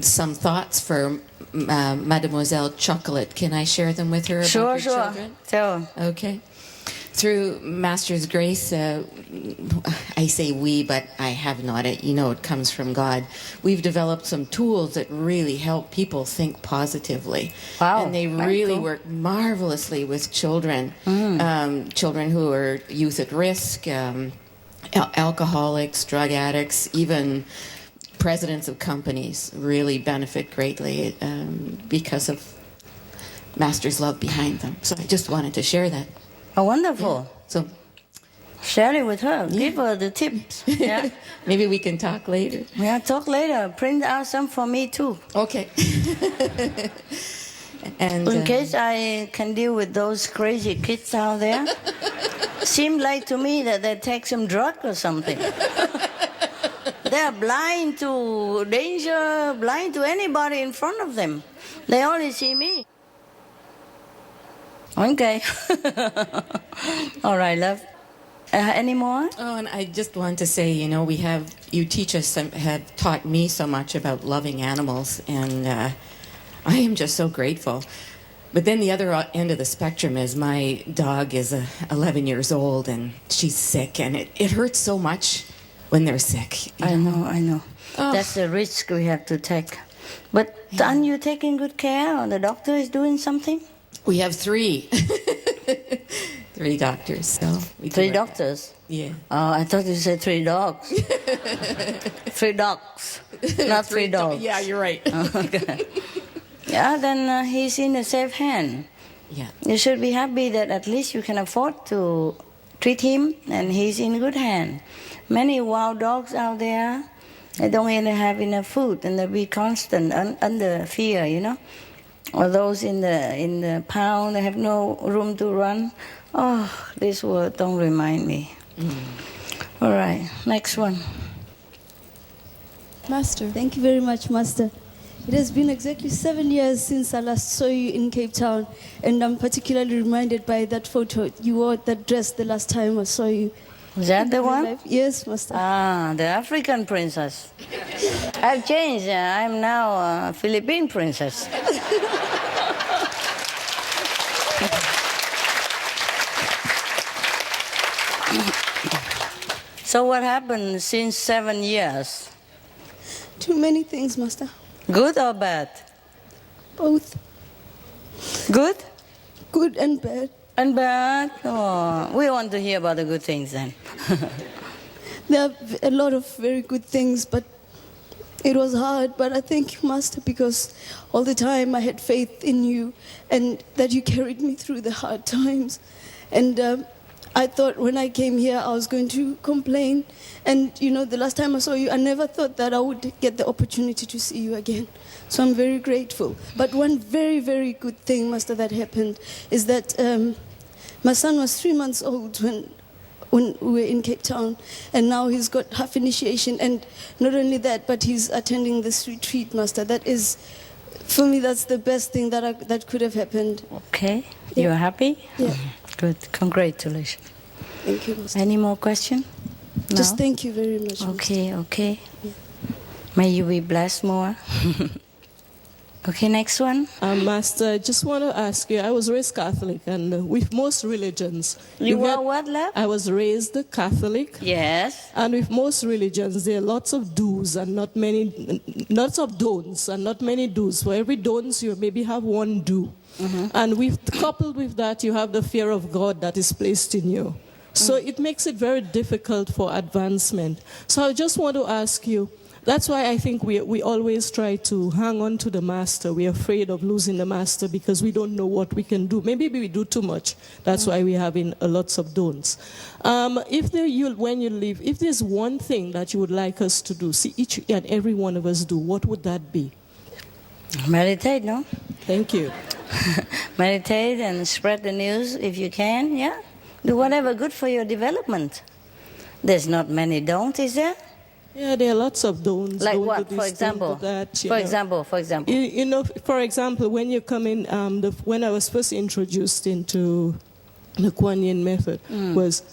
some thoughts for Mademoiselle Chocolate. Can I share them with her about your children? Tell. Okay. Through Master's grace, I say we, but I have not. It comes from God. We've developed some tools that really help people think positively. Wow. And they really work marvelously with children. Children who are youth at risk, alcoholics, drug addicts, even presidents of companies really benefit greatly because of Master's love behind them. So I just wanted to share that. Oh, wonderful. Yeah. So share it with her. Give her the tips. Yeah. Maybe we can talk later. Yeah, talk later. Print out some for me too. Okay. And in case I can deal with those crazy kids out there. Seemed like to me that they take some drug or something. They're blind to danger, blind to anybody in front of them. They only see me. Okay. All right, love. Any more? Oh, and I just want to say, you teach us, have taught me so much about loving animals, and I am just so grateful. But then the other end of the spectrum is my dog is 11 years old, and she's sick, and it hurts so much when they're sick. I know. Oh. That's the risk we have to take. But aren't you taking good care, or the doctor is doing something? We have 3. 3 doctors. So 3 doctors? Yeah. Oh, I thought you said 3 dogs. 3 dogs, not 3 dogs. Yeah, you're right. Okay. Yeah, then he's in a safe hand. Yeah. You should be happy that at least you can afford to treat him, and he's in good hand. Many wild dogs out there, they don't even have enough food, and they'll be constant under fear, you know. Or those in the pound, they have no room to run. Oh, this word don't remind me. All right, next one. Master. Thank you very much, Master. It has been exactly 7 years since I last saw you in Cape Town, and I'm particularly reminded by that photo. You wore that dress the last time I saw you. Is that the one? Yes, Master. Ah, the African princess. I've changed. I'm now a Philippine princess. So what happened since 7 years? Too many things, Master. Good or bad? Both. Good? Good and bad. And bad? Oh, we want to hear about the good things then. There are a lot of very good things, but it was hard. But I thank you, Master, because all the time I had faith in you and that you carried me through the hard times. And I thought when I came here I was going to complain. And, you know, the last time I saw you, I never thought that I would get the opportunity to see you again. So I'm very grateful. But one very, very good thing, Master, that happened is that my son was 3 months old when we were in Cape Town, and now he's got half initiation, and not only that, but he's attending this retreat, Master. That is, for me, that's the best thing that could have happened. Okay, you're happy? Yeah. Good, congratulations. Thank you, Master. Any more questions? No? Just thank you very much, Okay, Master. okay. Yeah. May you be blessed more. Okay, next one. Master, I just want to ask you, I was raised Catholic, and with most religions... You were what, love? I was raised Catholic. Yes. And with most religions, there are lots of do's and not many... Lots of don'ts and not many do's. For every don'ts, you maybe have one do. And coupled with that, you have the fear of God that is placed in you. So it makes it very difficult for advancement. So I just want to ask you, that's why I think we always try to hang on to the Master. We're afraid of losing the Master because we don't know what we can do. Maybe we do too much. That's why we're having lots of don'ts. When you leave, if there's one thing that you would like us to do, see each and every one of us do, what would that be? Meditate, no? Thank you. Meditate and spread the news if you can, yeah? Do whatever good for your development. There's not many don't, is there? Yeah, there are lots of don'ts. Like don't what, do for this, example? don't do that, For example. You know, for example, when you come in, when I was first introduced into the Kuan Yin method, was,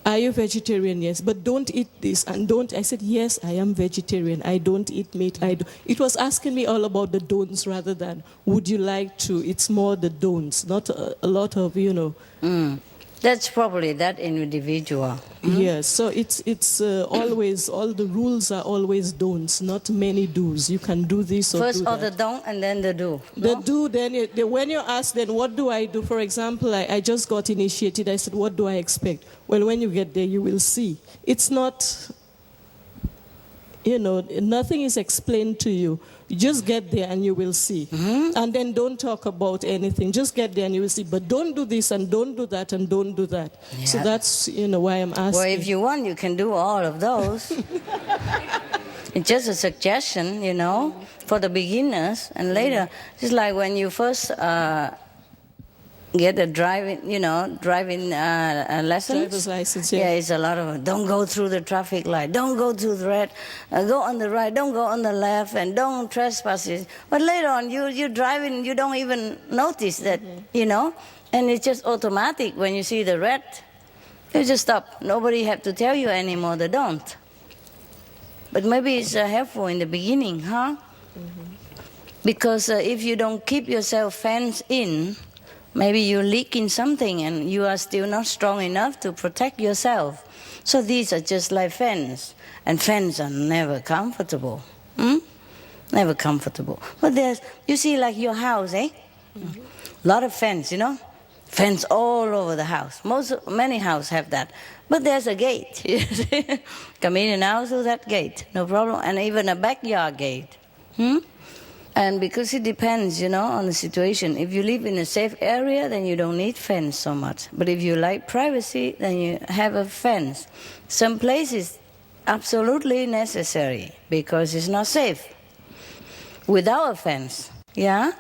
are you vegetarian? Yes, but don't eat this and don't. I said, yes, I am vegetarian. I don't eat meat. It was asking me all about the don'ts rather than would you like to. It's more the don'ts, not a lot of, you know. That's probably that individual. Yes, so it's always, all the rules are always don'ts, not many do's. You can do this or First do that. the don't and then the do. The do, then when you ask, then what do I do? For example, I just got initiated. I said, what do I expect? Well, when you get there, you will see. It's not, you know, nothing is explained to you. You just get there and you will see. And then don't talk about anything. Just get there and you will see. But don't do this and don't do that and don't do that. Yeah. So that's, you know, why I'm asking. Well, if you want, you can do all of those. It's just a suggestion, you know, for the beginners. And later, just like when you first get a driving license. Driver's license, yeah. Yeah, it's a lot of, don't go through the traffic light, don't go to the red, go on the right, don't go on the left, and don't trespass. But later on, you're driving, you don't even notice that, you know, and it's just automatic when you see the red. You just stop. Nobody have to tell you anymore, they don't. But maybe it's helpful in the beginning, huh? Because if you don't keep yourself fenced in, maybe you leak in something and you are still not strong enough to protect yourself. So these are just like fence. And fence are never comfortable. Never comfortable. But you see like your house, A lot of fence, you know? Fence all over the house. Many houses have that. But there's a gate. Come in and out through that gate, no problem. And even a backyard gate. And because it depends, on the situation. If you live in a safe area, then you don't need fence so much. But if you like privacy, then you have a fence. Some places, absolutely necessary, because it's not safe without a fence. Yeah?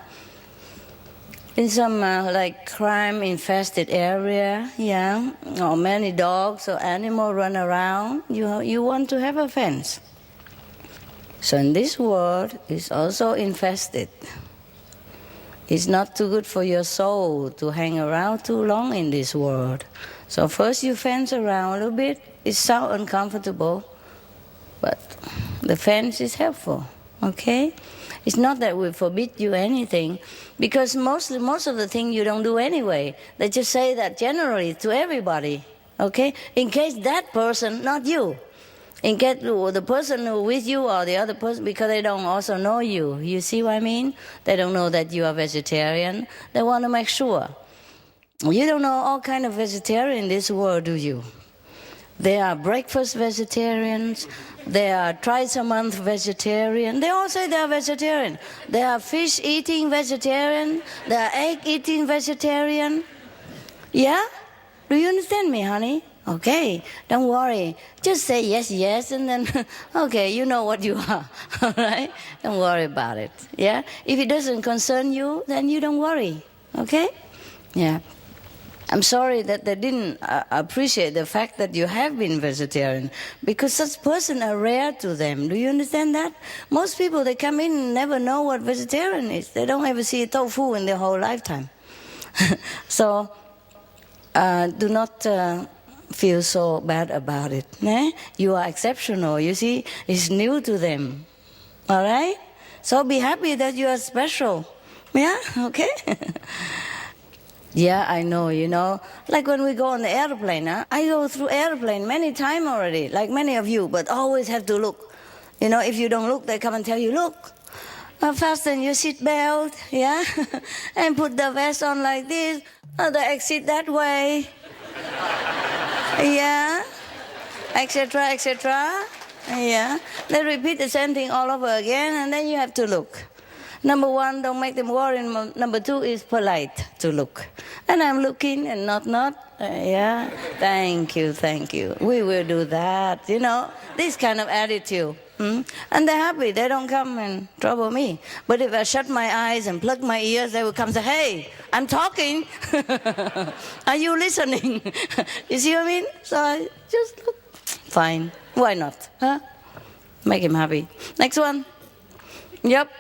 In some crime-infested area, or many dogs or animals run around, you want to have a fence. So in this world, it's also infested. It's not too good for your soul to hang around too long in this world. So first you fence around a little bit. It sounds uncomfortable, but the fence is helpful, okay? It's not that we forbid you anything, because most of the things you don't do anyway. They just say that generally to everybody, okay? In case that person, not you. In case the person who with you or the other person, because they don't also know you. You see what I mean? They don't know that you are vegetarian. They want to make sure. You don't know all kind of vegetarian in this world, do you? There are breakfast vegetarians. There are twice-a-month vegetarian. They all say they are vegetarian. There are fish-eating vegetarian. There are egg-eating vegetarian. Yeah? Do you understand me, honey? Okay, don't worry. Just say yes, yes, and then, okay, you know what you are. All right? Don't worry about it. Yeah? If it doesn't concern you, then you don't worry. Okay? Yeah. I'm sorry that they didn't appreciate the fact that you have been vegetarian, because such persons are rare to them. Do you understand that? Most people, they come in and never know what vegetarian is. They don't ever see a tofu in their whole lifetime. So do not feel so bad about it. You are exceptional. You see, it's new to them. All right? So be happy that you are special. Yeah? Okay? Yeah, I know, Like when we go on the airplane, I go through airplane many times already, like many of you, but always have to look. If you don't look, they come and tell you, look, fasten your seat belt, yeah? And put the vest on like this, the exit that way. Yeah? Etc., etc. Yeah? They repeat the same thing all over again, and then you have to look. Number one, don't make them worry. Number two is polite to look. And I'm looking and not. Yeah, thank you. We will do that. This kind of attitude. And they're happy. They don't come and trouble me. But if I shut my eyes and plug my ears, they will come and say, hey, I'm talking. Are you listening? You see what I mean? So I just look. Fine. Why not? Huh? Make him happy. Next one. Yep.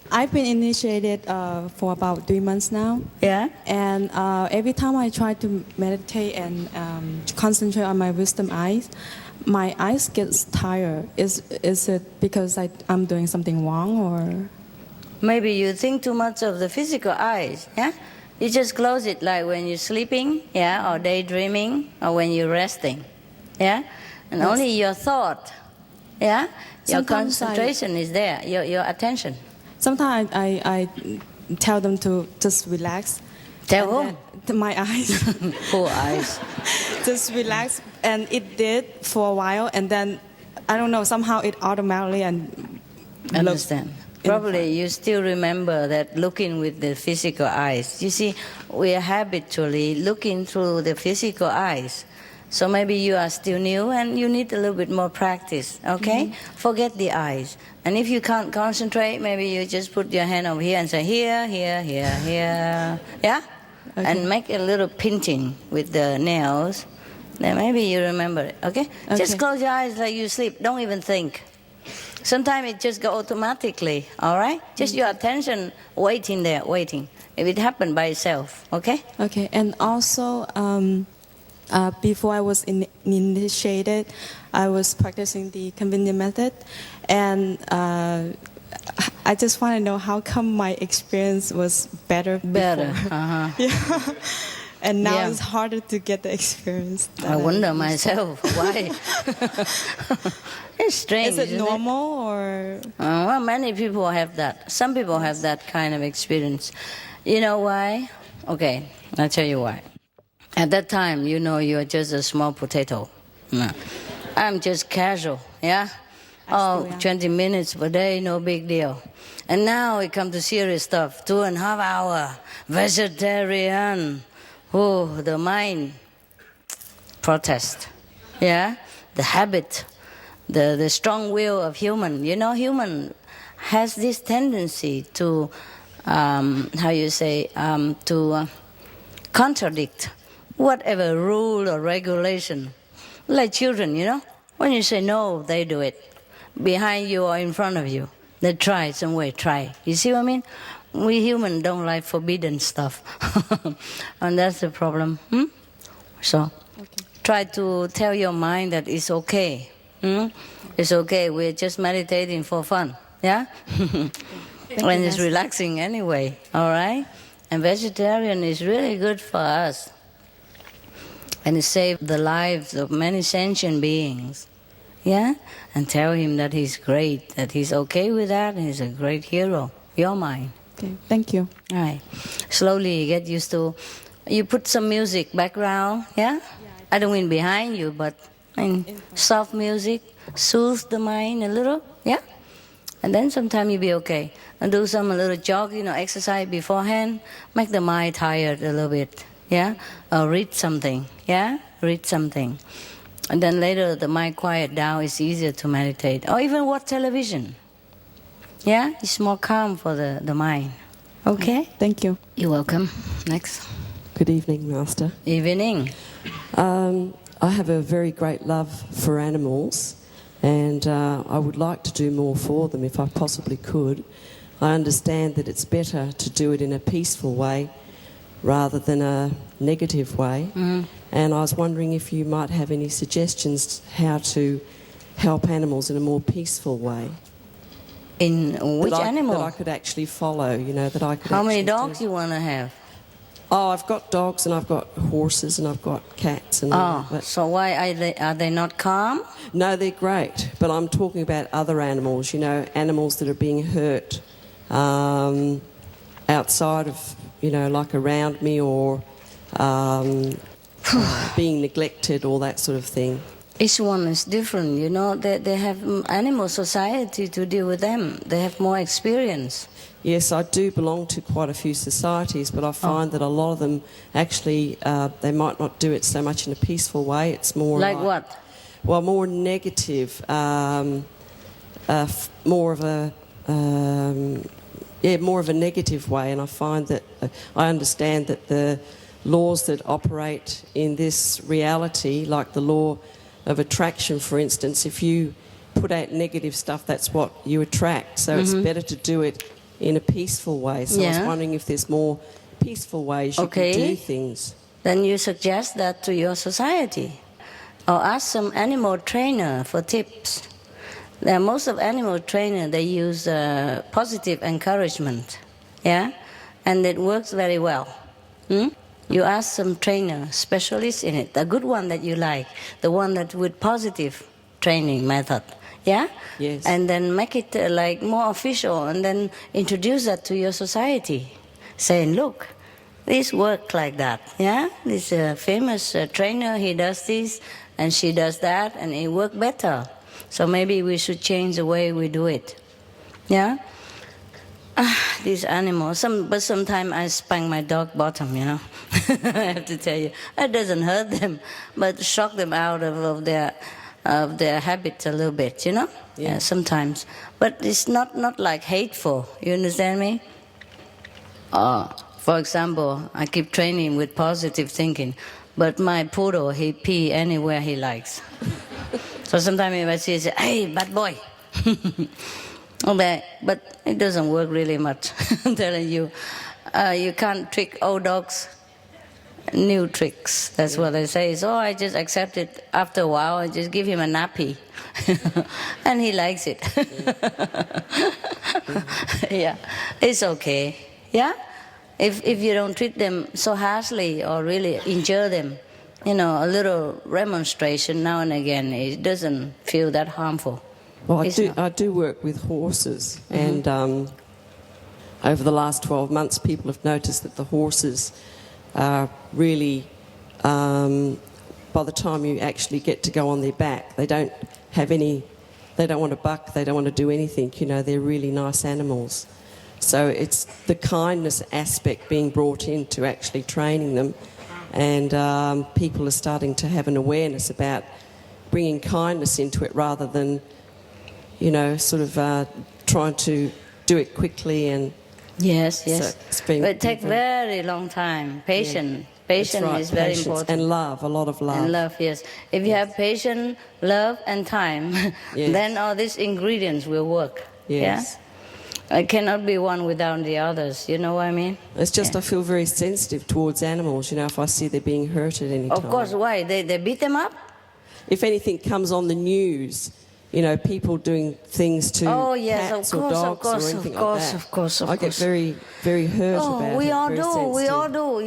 I've been initiated for about 3 months now. Yeah. And every time I try to meditate and concentrate on my wisdom eyes, my eyes get tired. Is it because I'm doing something wrong, or? Maybe you think too much of the physical eyes. Yeah. You just close it like when you're sleeping, yeah, or daydreaming, or when you're resting, yeah. And yes. Only your thought, yeah, your concentration is there. Your attention. Sometimes I tell them to just relax. Tell whom? My eyes. Poor eyes. Just relax. And it did for a while. And then, I don't know, somehow it automatically understand. Probably you still remember that looking with the physical eyes. You see, we are habitually looking through the physical eyes. So maybe you are still new and you need a little bit more practice, okay? Mm-hmm. Forget the eyes. And if you can't concentrate, maybe you just put your hand over here and say, here, here, here, here. Yeah? Okay. And make a little pinching with the nails. Then maybe you remember it, okay? Just close your eyes like you sleep. Don't even think. Sometimes it just goes automatically, all right? Just your attention waiting there, waiting. If it happened by itself, okay? Okay, and also... before I was initiated, I was practicing the convenient method, and I just want to know how come my experience was better. Better, yeah. And now it's harder to get the experience. I wonder myself why. It's strange. Is it normal or? Well, many people have that. Some people have that kind of experience. You know why? Okay, I'll tell you why. At that time, you know, you're just a small potato. No. I'm just casual, yeah? 20 minutes per day, no big deal. And now we come to serious stuff. 2.5 hours, vegetarian. Oh, the mind protest, yeah? The habit, the strong will of human. You know, human has this tendency to, to contradict whatever rule or regulation. Like children, you know, when you say no, they do it. Behind you or in front of you, they try some way, try. You see what I mean? We humans don't like forbidden stuff. And that's the problem. So, try to tell your mind that it's okay. It's okay, we're just meditating for fun. Yeah? And it's relaxing anyway, all right? And vegetarian is really good for us. And it saved the lives of many sentient beings. Yeah? And tell him that he's great, that he's okay with that, and he's a great hero. Your mind. Okay, thank you. All right. Slowly you get used to, you put some music background, yeah? I don't mean behind you, but soft music, soothe the mind a little, yeah? And then sometime you'll be okay. And do some a little jogging or exercise beforehand, make the mind tired a little bit, yeah? Or read something, yeah? Read something. And then later the mind quiet down, it's easier to meditate. Or even watch television. Yeah? It's more calm for the mind. Okay? Thank you. You're welcome. Next. Good evening, Master. Evening. I have a very great love for animals, and I would like to do more for them if I possibly could. I understand that it's better to do it in a peaceful way rather than a negative way. And I was wondering if you might have any suggestions how to help animals in a more peaceful way. In which animal? That I could actually follow, you know, that I could. How many dogs you want to have? Oh, I've got dogs and I've got horses and I've got cats and all that. So why are they not calm? No, they're great. But I'm talking about other animals, you know, animals that are being hurt outside of, you know, like around me or being neglected, all that sort of thing. Each one is different, you know. They have animal society to deal with them. They have more experience. Yes, I do belong to quite a few societies, but I find that a lot of them actually, they might not do it so much in a peaceful way. It's more like what? Well, more negative, more of a negative way. And I find that I understand that the laws that operate in this reality, like the law of attraction, for instance, if you put out negative stuff, that's what you attract. So it's better to do it in a peaceful way. So I was wondering if there's more peaceful ways you can do things. Then you suggest that to your society. Or ask some animal trainer for tips. Most of animal trainer, they use positive encouragement. Yeah? And it works very well. You ask some trainer, specialist in it, a good one that you like, the one that with positive training method. Yeah? Yes. And then make it like more official and then introduce that to your society. Saying, look, this works like that. Yeah? This famous trainer, he does this and she does that and it works better. So maybe we should change the way we do it. Yeah? These animals, but sometimes I spank my dog bottom, you know. I have to tell you. It doesn't hurt them, but shock them out of their habits a little bit, you know? Yeah, sometimes. But it's not like hateful, you understand me? For example, I keep training with positive thinking, but my poodle, he pee anywhere he likes. So sometimes if I see it, say, hey, bad boy. But it doesn't work really much. I'm telling you. You can't trick old dogs. New tricks. That's what I say. So I just accept it. After a while, I just give him a nappy. And he likes it. Yeah. It's okay. Yeah? If you don't treat them so harshly or really injure them, you know, a little remonstration now and again, it doesn't feel that harmful. Well, I do work with horses, and over the last 12 months, people have noticed that the horses are really, by the time you actually get to go on their back, they don't want to buck, they don't want to do anything, you know, they're really nice animals. So it's the kindness aspect being brought into actually training them, and people are starting to have an awareness about bringing kindness into it rather than, you know, sort of trying to do it quickly. And yes, so it takes very long time. Patience. Yeah. Patience right, is very important. And love, a lot of love. And love, yes. If you have patience, love, and time, yes. then all these ingredients will work. Yes. Yeah? It cannot be one without the others, you know what I mean? It's just I feel very sensitive towards animals, you know, if I see they're being hurt at any time. Of course, why? They beat them up? If anything comes on the news, you know, people doing things to cats or dogs or anything like that. Of course. I get very, very hurt about it. We all do.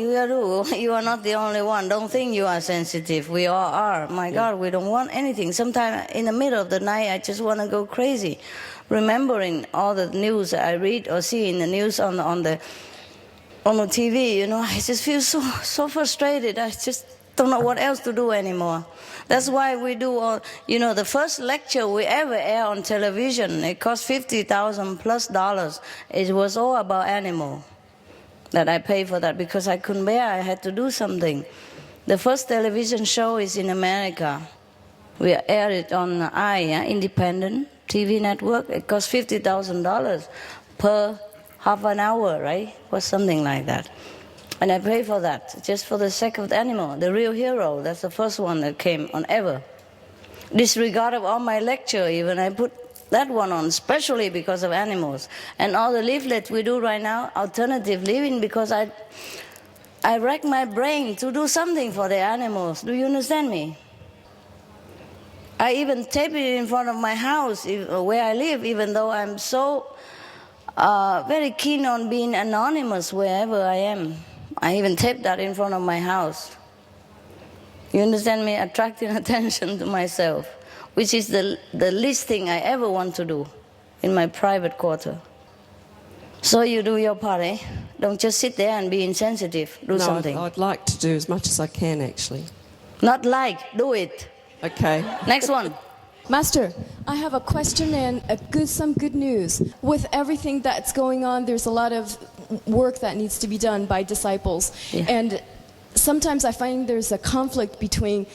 You are not the only one. Don't think you are sensitive. We all are. My God, we don't want anything. Sometimes in the middle of the night, I just want to go crazy, remembering all the news I read or see in the news on the TV. You know, I just feel so frustrated. I just don't know what else to do anymore. That's why we do all, you know, the first lecture we ever air on television, it cost $50,000+. It was all about animal that I paid for that because I couldn't bear, I had to do something. The first television show is in America. We aired it on independent TV network. It cost $50,000 per half an hour, right? Or something like that. And I pay for that, just for the sake of the animal. The Real Hero, that's the first one that came on ever. Disregard of all my lecture, even I put that one on, especially because of animals. And all the leaflets we do right now, alternative living, because I rack my brain to do something for the animals. Do you understand me? I even tape it in front of my house where I live, even though I'm so very keen on being anonymous wherever I am. I even taped that in front of my house. You understand me? Attracting attention to myself, which is the least thing I ever want to do in my private quarter. So you do your part, eh? Don't just sit there and be insensitive. Do something. I'd like to do as much as I can, actually. Not like, do it. Okay. Next one. Master, I have a question and some good news. With everything that's going on, there's a lot of work that needs to be done by disciples. Yeah. And sometimes I find there's a conflict between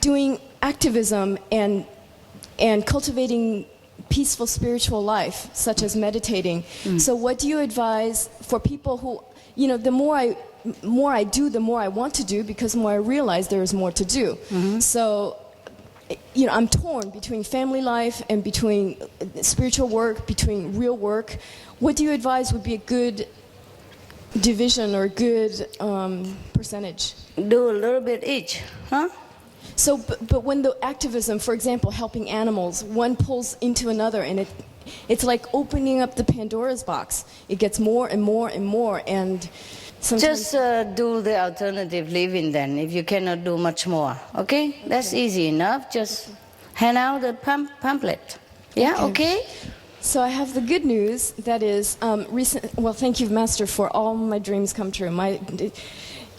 doing activism and cultivating peaceful spiritual life, such as meditating. So what do you advise for people who, you know, the more I do, the more I want to do, because the more I realize there is more to do. So, you know, I'm torn between family life and between spiritual work, between real work. What do you advise would be a good division or a good percentage? Do a little bit each, huh? So, but when the activism, for example, helping animals, one pulls into another, and it's like opening up the Pandora's box. It gets more and more and more, and sometimes... Just do the alternative living then, if you cannot do much more, okay? That's easy enough. Just hand out the pamphlet. Yeah, okay? So I have the good news, that is, well, thank you, Master, for all my dreams come true.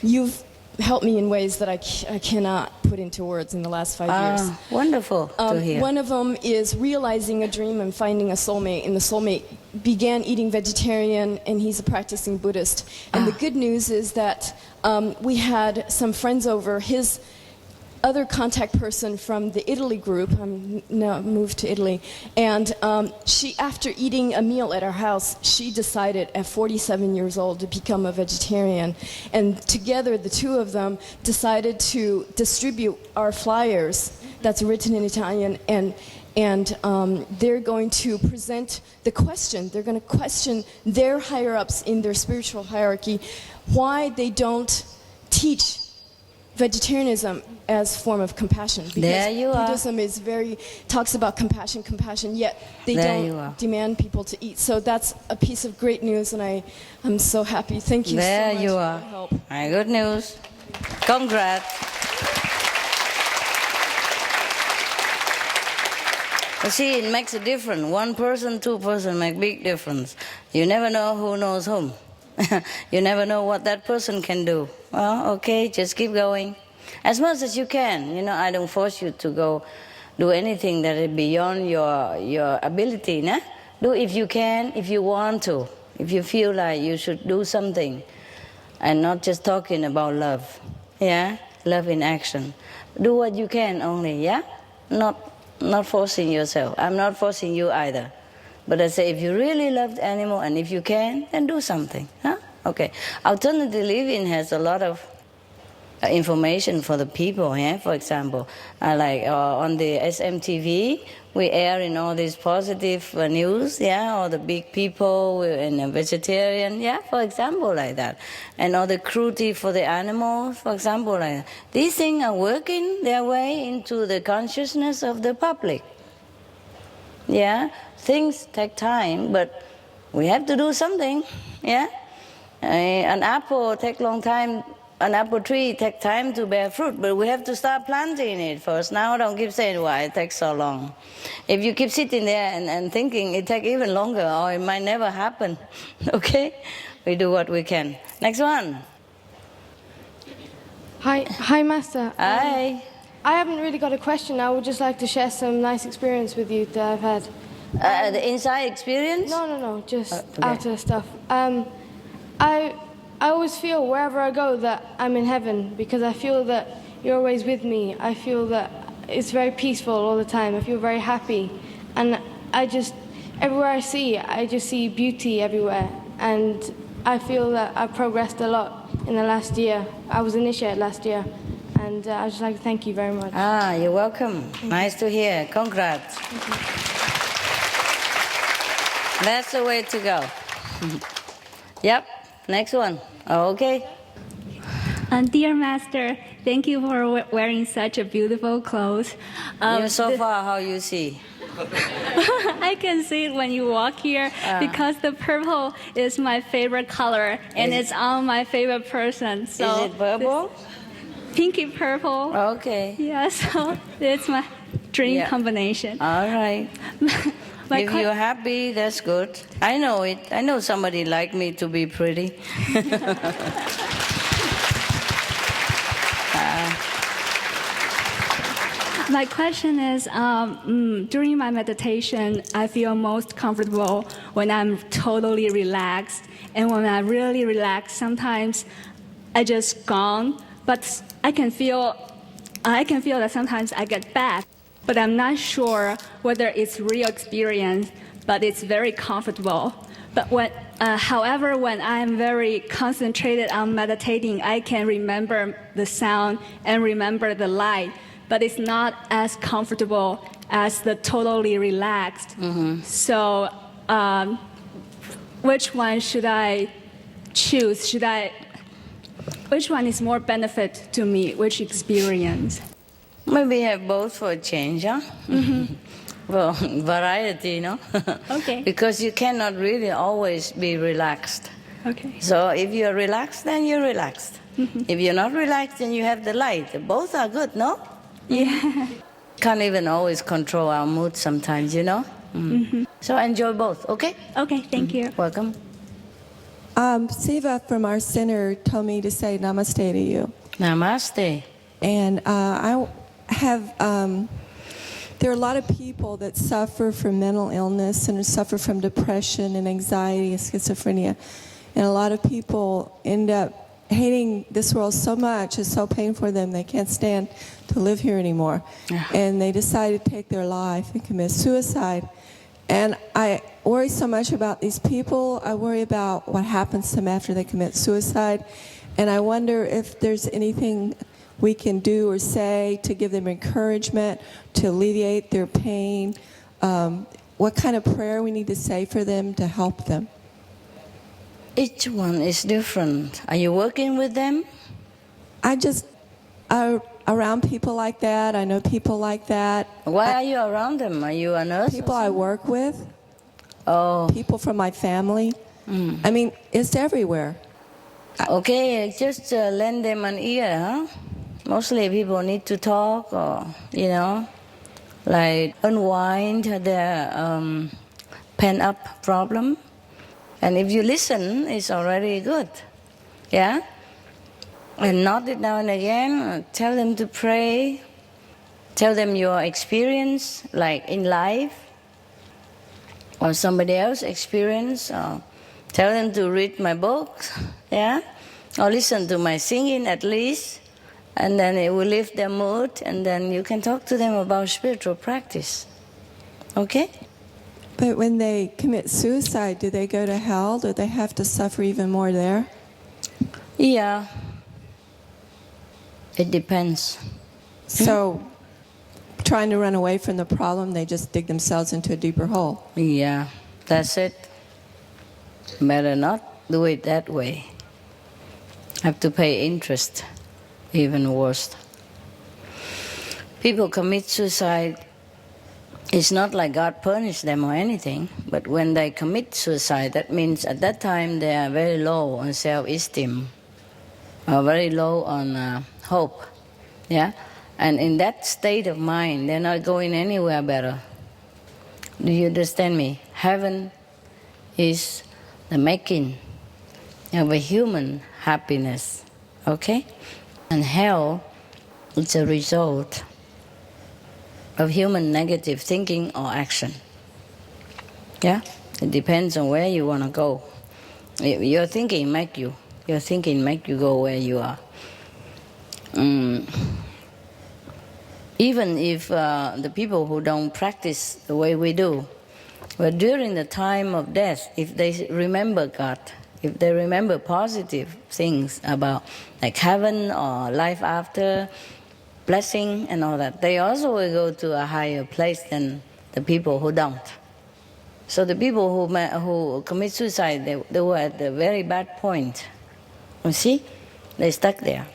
You've helped me in ways that I cannot put into words in the last 5 years. Wonderful to hear. One of them is realizing a dream and finding a soulmate, and the soulmate began eating vegetarian, and he's a practicing Buddhist. And the good news is that we had some friends over. His other contact person from the Italy group, I'm now moved to Italy, and she, after eating a meal at our house, she decided at 47 years old to become a vegetarian. And together, the two of them decided to distribute our flyers that's written in Italian, and they're going to present the question. They're going to question their higher-ups in their spiritual hierarchy, why they don't teach vegetarianism as form of compassion. Because there you are. Buddhism is talks about compassion, yet they don't demand people to eat. So that's a piece of great news, and I'm so happy. Thank you so much. There you are. For your help. Very good news. Congrats. You see, it makes a difference. One person, two person make big difference. You never know who knows whom. You never know what that person can do. Well, okay, just keep going. As much as you can. You know, I don't force you to go do anything that is beyond your ability. Nah? Do if you can, if you want to. If you feel like you should do something. And not just talking about love. Yeah? Love in action. Do what you can only, yeah? Not forcing yourself. I'm not forcing you either. But I say, if you really love the animal and if you can, then do something. Huh? Okay. Alternative living has a lot of information for the people, yeah? For example, on the SMTV, we air in all these positive news, yeah? All the big people and a vegetarian, yeah? For example, like that. And all the cruelty for the animals, for example, like that. These things are working their way into the consciousness of the public. Yeah? Things take time, but we have to do something, yeah? An apple takes long time. An apple tree takes time to bear fruit, but we have to start planting it first. Now don't keep saying why it takes so long. If you keep sitting there and thinking it takes even longer, or it might never happen, okay? We do what we can. Next one. Hi, Master. Hi. I haven't really got a question. I would just like to share some nice experience with you that I've had. The inside experience? No, just outer stuff. I always feel wherever I go that I'm in heaven because I feel that you're always with me. I feel that it's very peaceful all the time. I feel very happy. And everywhere I just see beauty everywhere. And I feel that I've progressed a lot in the last year. I was initiated last year. And I'd just like to thank you very much. You're welcome. Nice to hear. Congrats. That's the way to go. Yep. Next one. Okay. Dear Master, thank you for wearing such a beautiful clothes. So far, how you see? I can see it when you walk here because the purple is my favorite color and it's on my favorite person. So is it purple? Pinky purple. Okay. Yeah, so it's my dream combination. All right. If you're happy, that's good. I know it. I know somebody like me to be pretty. My question is, during my meditation, I feel most comfortable when I'm totally relaxed. And when I'm really relaxed, sometimes I just gone. But I can feel that sometimes I get back. But I'm not sure whether it's real experience, but it's very comfortable. But however, when I'm very concentrated on meditating, I can remember the sound and remember the light, but it's not as comfortable as the totally relaxed. Mm-hmm. So which one should I choose? Which one is more benefit to me? Which experience? Maybe have both for a change, huh? Mm-hmm. Well, variety, you know? Okay. Because you cannot really always be relaxed. Okay. So if you're relaxed, then you're relaxed. Mm-hmm. If you're not relaxed, then you have the light. Both are good, no? Yeah. Can't even always control our mood sometimes, you know? Mm-hmm. So enjoy both, okay? Okay, thank you. Welcome. Siva from our center told me to say namaste to you. Namaste. And I have, there are a lot of people that suffer from mental illness and suffer from depression and anxiety and schizophrenia. And a lot of people end up hating this world so much, it's so painful for them, they can't stand to live here anymore. And they decide to take their life and commit suicide. And I worry so much about these people. I worry about what happens to them after they commit suicide. And I wonder if there's anything we can do or say to give them encouragement, to alleviate their pain, what kind of prayer we need to say for them to help them. Each one is different. Are you working with them? I just around people like that. I know people like that. Why are you around them? Are you a nurse? People I work with. Oh. People from my family. I mean, it's everywhere. Okay, just lend them an ear, huh? Mostly people need to talk or, you know, like unwind their pent-up problem. And if you listen, it's already good. Yeah? And nod it now and again. Tell them to pray. Tell them your experience, like in life, or somebody else's experience. Or tell them to read my books. Yeah? Or listen to my singing at least. And then it will lift their mood. And then you can talk to them about spiritual practice. Okay? But when they commit suicide, do they go to hell? Do they have to suffer even more there? Yeah. It depends. So, trying to run away from the problem, they just dig themselves into a deeper hole. Yeah, that's it. Better not do it that way. Have to pay interest, even worse. People commit suicide. It's not like God punished them or anything, but when they commit suicide, that means at that time they are very low on self-esteem, or very low on hope, yeah? And in that state of mind, they're not going anywhere better. Do you understand me? Heaven is the making of a human happiness, okay? And hell is a result of human negative thinking or action. Yeah? It depends on where you want to go. Your thinking make you go where you are. Even if the people who don't practice the way we do, but during the time of death, if they remember God, if they remember positive things about like heaven or life after, blessing and all that, they also will go to a higher place than the people who don't. So the people who commit suicide, they were at a very bad point. You see? They stuck there.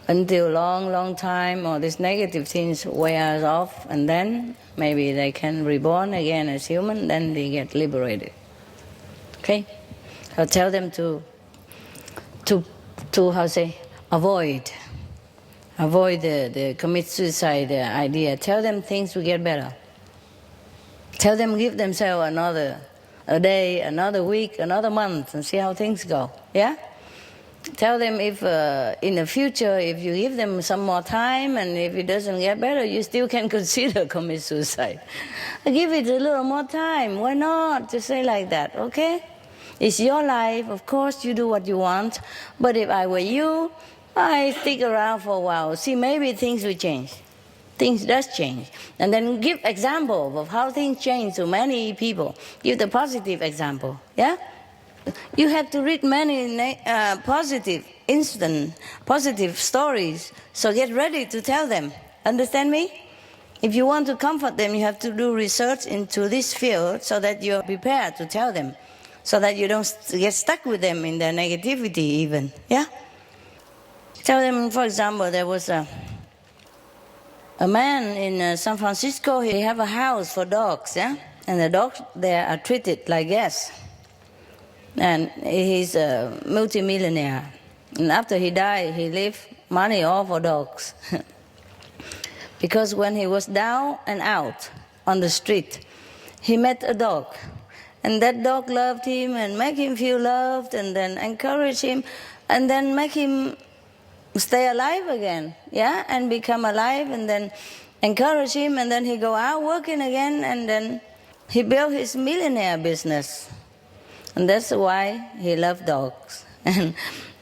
Until long time, all these negative things wears off, and then maybe they can reborn again as human, then they get liberated. Okay? So tell them to how say, avoid the commit suicide idea. Tell them things will get better. Tell them give themselves a day, another week, another month, and see how things go. Yeah? Tell them if in the future, if you give them some more time and if it doesn't get better, you still can consider commit suicide. Give it a little more time. Why not? Just say like that, okay? It's your life. Of course, you do what you want. But if I were you, I stick around for a while. See, maybe things will change. Things does change. And then give example of how things change to many people. Give the positive example, yeah? You have to read many positive stories, so get ready to tell them. Understand me? If you want to comfort them, you have to do research into this field so that you're prepared to tell them, so that you don't get stuck with them in their negativity even, yeah? Tell them, for example, there was a man in San Francisco. He have a house for dogs, yeah? And the dogs there are treated like guests. And he's a multimillionaire. And after he died, he left money all for dogs. Because when he was down and out on the street, he met a dog. And that dog loved him and make him feel loved and then encourage him and then make him stay alive again, yeah? And become alive and then encourage him and then he go out working again and then he built his millionaire business. And that's why he loved dogs. And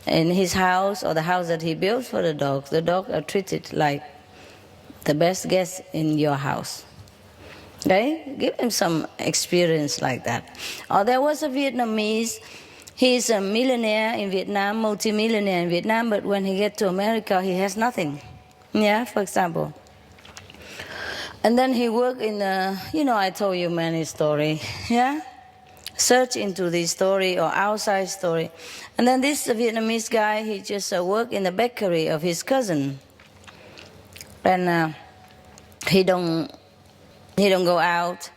in his house, or the house that he built for the dogs are treated like the best guests in your house. Okay? Give him some experience like that. Or there was a Vietnamese, he's a millionaire in Vietnam, multi-millionaire in Vietnam, but when he gets to America, he has nothing. Yeah, for example. And then he worked in I told you many stories, yeah? Search into this story or outside story. And then this Vietnamese guy, he just worked in the bakery of his cousin. And he don't go out,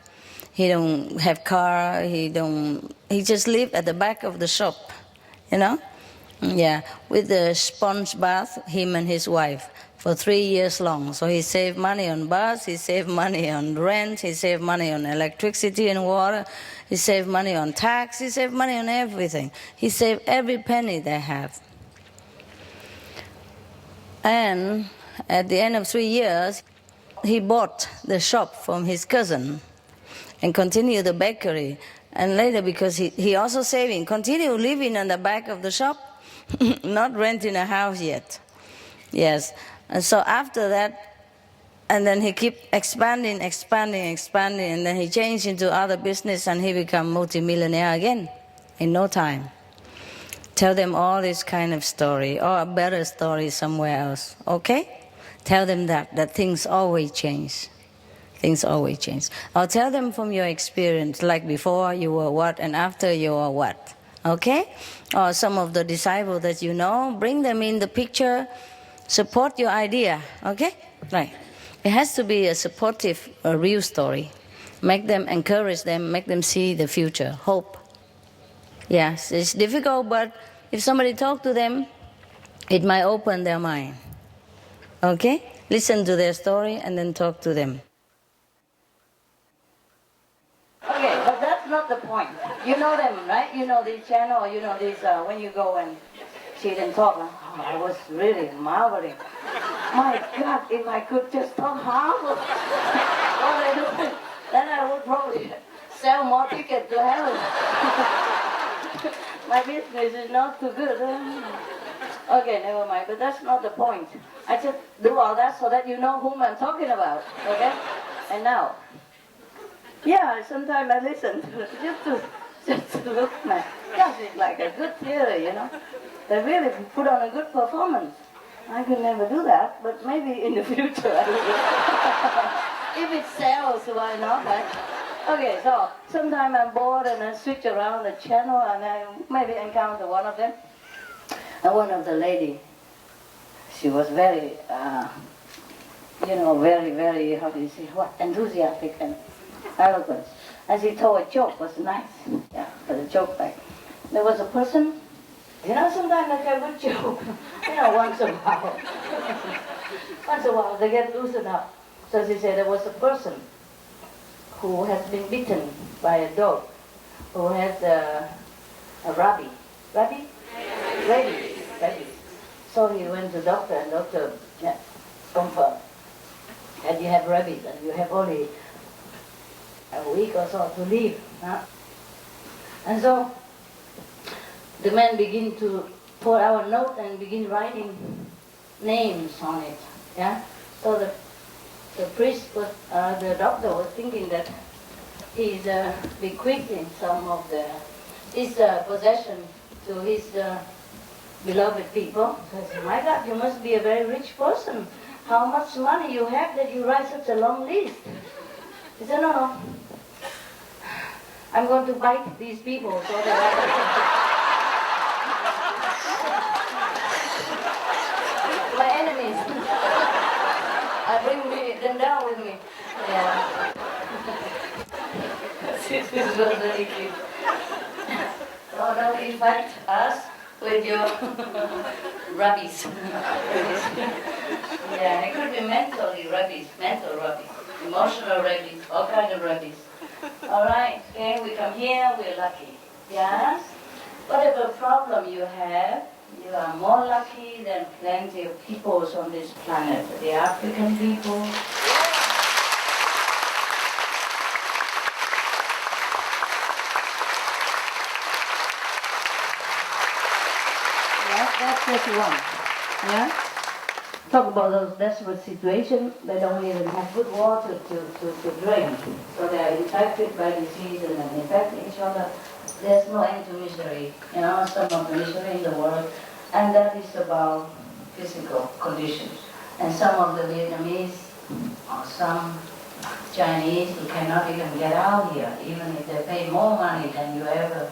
he don't have car, he just live at the back of the shop, you know? Yeah, with the sponge bath, him and his wife. for 3 years long. So he saved money on bus, he saved money on rent, he saved money on electricity and water, he saved money on tax, he saved money on everything. He saved every penny they have. And at the end of 3 years, he bought the shop from his cousin and continued the bakery. And later, because he also saving, continue living on the back of the shop, not renting a house yet. Yes. And so after that, and then he keep expanding, and then he changed into other business and he become multimillionaire again in no time. Tell them all this kind of story, or a better story somewhere else, okay? Tell them that things always change. Things always change. Or tell them from your experience, like before you were what and after you were what, okay? Or some of the disciples that you know, bring them in the picture, support your idea, okay? Right. It has to be a supportive, a real story. Make them, encourage them, make them see the future, hope. Yes, it's difficult, but if somebody talk to them, it might open their mind. Okay? Listen to their story and then talk to them. Okay, but that's not the point. You know them, right? You know this channel, or you know this, when you go and see them talk, oh, I was really marveling. My God, if I could just talk half of what I do, then I would probably sell more tickets to heaven. My business is not too good. Okay, never mind, but that's not the point. I just do all that so that you know whom I'm talking about, okay? And now, yeah, sometimes I listen just to look at gosh, it's like a good theater, you know? They really put on a good performance. I could never do that, but maybe in the future I will. If it sells, why not, right? Okay, so sometimes I'm bored and I switch around the channel and I maybe encounter one of them. And one of the lady, she was very, very, how do you say, what, enthusiastic and eloquent. And she told a joke, was nice. Yeah, but a joke like, there was a person, you know, sometimes they get a good joke, you know, once in a while. Once in a while they get loosened up. So she said there was a person who has been bitten by a dog, who has a rabies. So he went to doctor, and doctor confirmed that you have rabies and you have only a week or so to live. Huh? And so the man began to pour out a note and begin writing names on it. Yeah. So the priest was, the doctor was thinking that he's bequeathing some of his possession to his beloved people. So I said, my God, you must be a very rich person. How much money you have that you write such a long list? He said, no. I'm going to bite these people so that my enemies. I bring them down with me. Yeah. This was really cute. So don't infect us with your rabies. Yeah, it could be mental rabies, emotional rabies, all kinds of rabies. All right, okay, we come here, we're lucky. Yes? Whatever problem you have, you are more lucky than plenty of peoples on this planet. The African people. That's just one. Yeah? Talk about those desperate situations. They don't even have good water to drink. So they are infected by disease and then infect each other. There's no end to misery. You know, some of the misery in the world. And that is about physical conditions. And some of the Vietnamese or some Chinese who cannot even get out here, even if they pay more money than you ever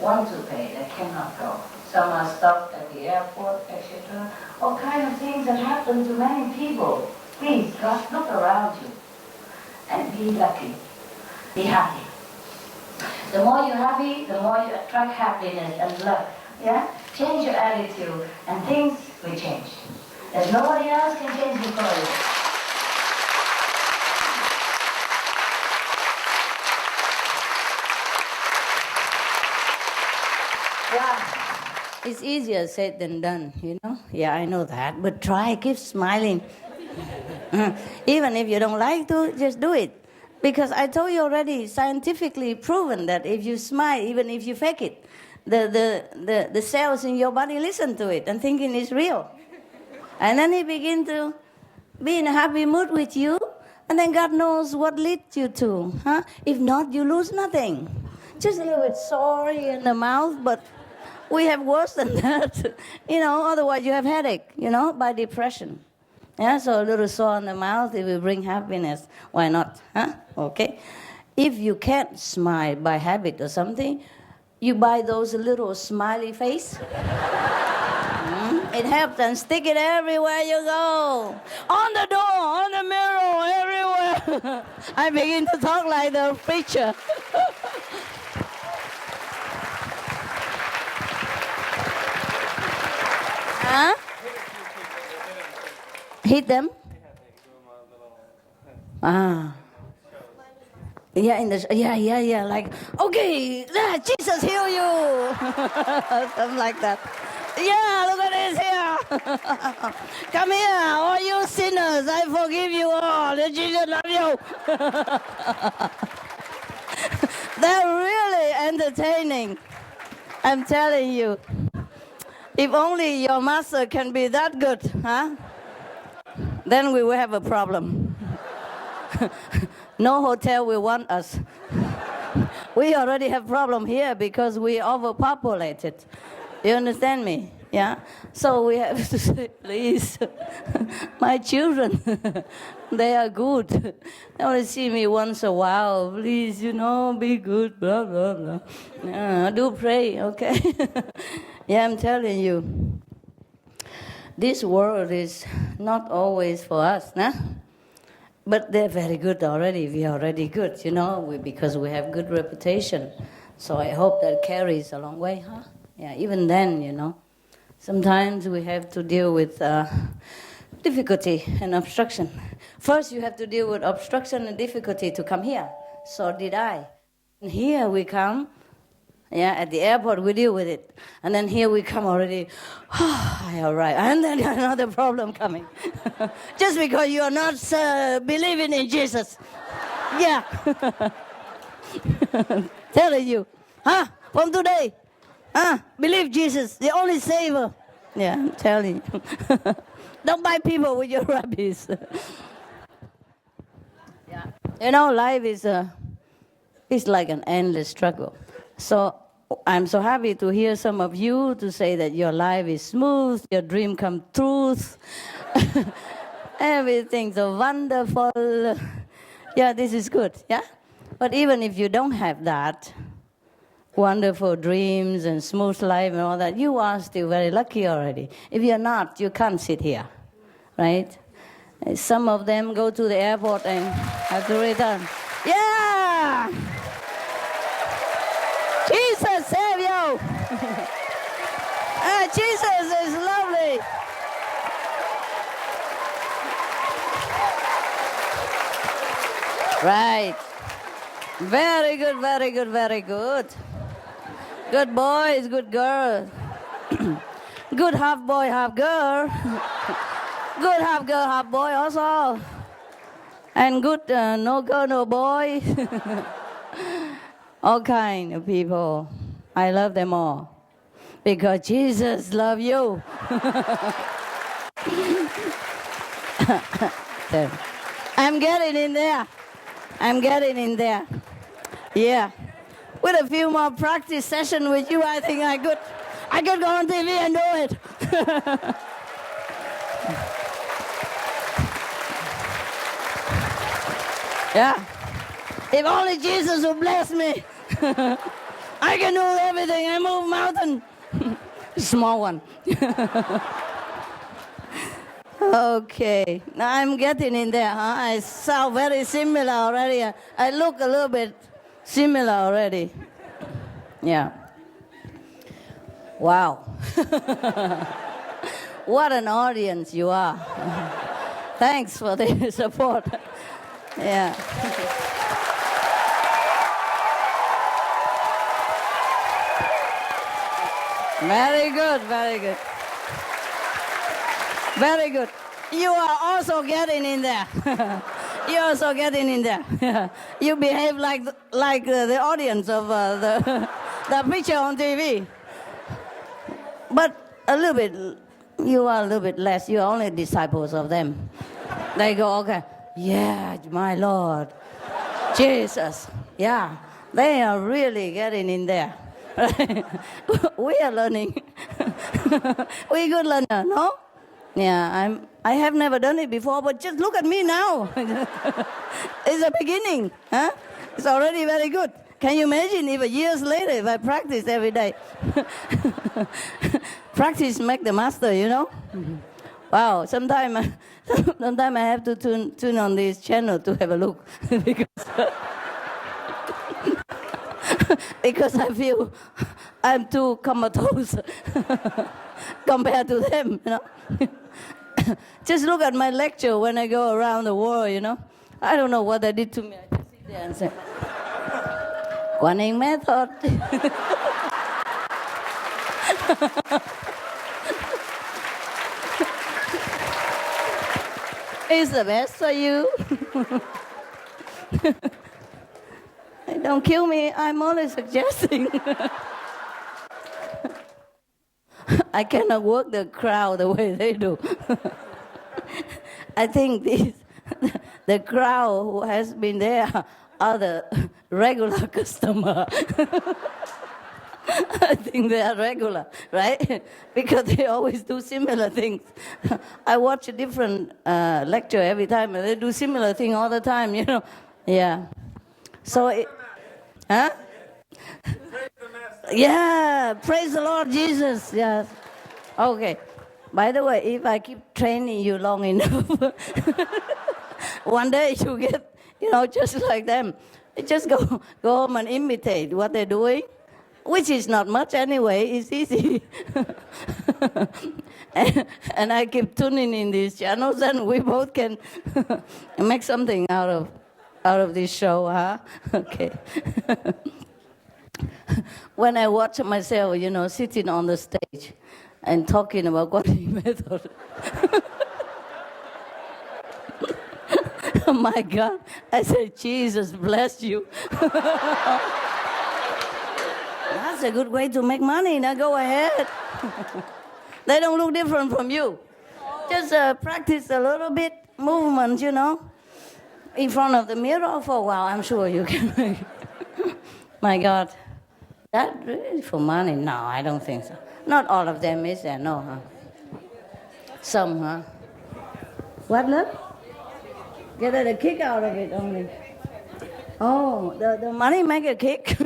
want to pay, they cannot go. Some are stopped at the airport, etc. All kinds of things that happen to many people. Please, God, look around you and be lucky. Be happy. The more you're happy, the more you attract happiness and love. Yeah? Change your attitude and things will change. That nobody else can change it for you. Yeah, it's easier said than done, you know? Yeah, I know that, but try, keep smiling. Even if you don't like to, just do it. Because I told you already, scientifically proven that if you smile, even if you fake it, the cells in your body listen to it and thinking it's real. And then he begin to be in a happy mood with you, and then God knows what leads you to. Huh? If not, you lose nothing. Just a little bit sorry in the mouth, but we have worse than that. You know, otherwise you have headache, you know, by depression. Yeah, so a little sore in the mouth, it will bring happiness. Why not? Huh? Okay. If you can't smile by habit or something, you buy those little smiley face. It helps, and stick it everywhere you go. On the door, on the mirror, everywhere. I begin to talk like the preacher. Huh? Hit them? Ah. Yeah, yeah, like, okay, Jesus heal you. Something like that. Yeah, look at this here. Come here, all you sinners, I forgive you all. Jesus love you. They're really entertaining. I'm telling you. If only your master can be that good, huh? Then we will have a problem. No hotel will want us. We already have problem here because we overpopulated. You understand me? Yeah? So we have to say, please, my children, they are good. They want to see me once a while. Please, you know, be good, blah, blah, blah. Yeah, do pray, okay? Yeah, I'm telling you. This world is not always for us, nah? But they're very good already. We are already good, you know, because we have good reputation. So I hope that carries a long way, huh? Yeah, even then, you know, sometimes we have to deal with difficulty and obstruction. First, you have to deal with obstruction and difficulty to come here. So did I. And here we come. Yeah, at the airport we deal with it. And then here we come already. All right. And then another problem coming. Just because you are not believing in Jesus. Yeah. Telling you. Huh? From today. Believe Jesus, the only savior. Yeah, I'm telling you. Don't buy people with your rubbish. Yeah. You know, life is like an endless struggle. So I'm so happy to hear some of you to say that your life is smooth, your dream come true. Everything's so wonderful. Yeah, this is good, yeah? But even if you don't have that, wonderful dreams and smooth life and all that, you are still very lucky already. If you're not, you can't sit here, right? Some of them go to the airport and have to return. Yeah! Jesus save you! Jesus is lovely. Right. Very good, very good, very good. Good boys, good girls. Good half boy, half girl. Good half girl, half boy also. And good no girl, no boy. All kind of people. I love them all. Because Jesus loves you. I'm getting in there. I'm getting in there. Yeah. With a few more practice sessions with you, I think I could go on TV and do it. Yeah. If only Jesus would bless me. I can do everything. I move mountain. Small one. Okay. Now I'm getting in there, huh? I sound very similar already. I look a little bit similar already. Yeah. Wow. What an audience you are. Thanks for the support. Yeah. Very good, very good. Very good. You are also getting in there. You're also getting in there. You behave like the audience of the preacher on TV. But a little bit, you are a little bit less. You are only disciples of them. They go, okay, yeah, my Lord, Jesus. Yeah, they are really getting in there. We are learning. We're good learner, no? Yeah, I have never done it before, but just look at me now. It's a beginning, huh? It's already very good. Can you imagine if years later, if I practice every day? Practice make the master, you know? Wow, sometimes I have to tune on this channel to have a look. Because I feel I'm too comatose compared to them, you know. Just look at my lecture when I go around the world, you know. I don't know what they did to me. I just sit there and say, Quan Yin method. It's the best for you. Don't kill me, I'm only suggesting. I cannot work the crowd the way they do. I think the crowd who has been there are the regular customer. I think they are regular, right? Because they always do similar things. I watch a different lecture every time, and they do similar thing all the time, you know. Yeah. So, huh? Yeah, praise the Lord Jesus. Yes. Okay. By the way, if I keep training you long enough, one day you get, you know, just like them. Just go home and imitate what they're doing, which is not much anyway. It's easy. and I keep tuning in these channels, and we both can make something out of this show, huh? Okay. When I watch myself, you know, sitting on the stage and talking about Quan Yin method. Oh my God. I said, Jesus bless you. That's a good way to make money. Now go ahead. They don't look different from you. Just practice a little bit movement, you know, in front of the mirror for a while. I'm sure you can make it. My God. That really for money? No, I don't think so. Not all of them, is there? No, huh? Some, huh? What, love? Get a kick out of it only. Oh, the money make a kick?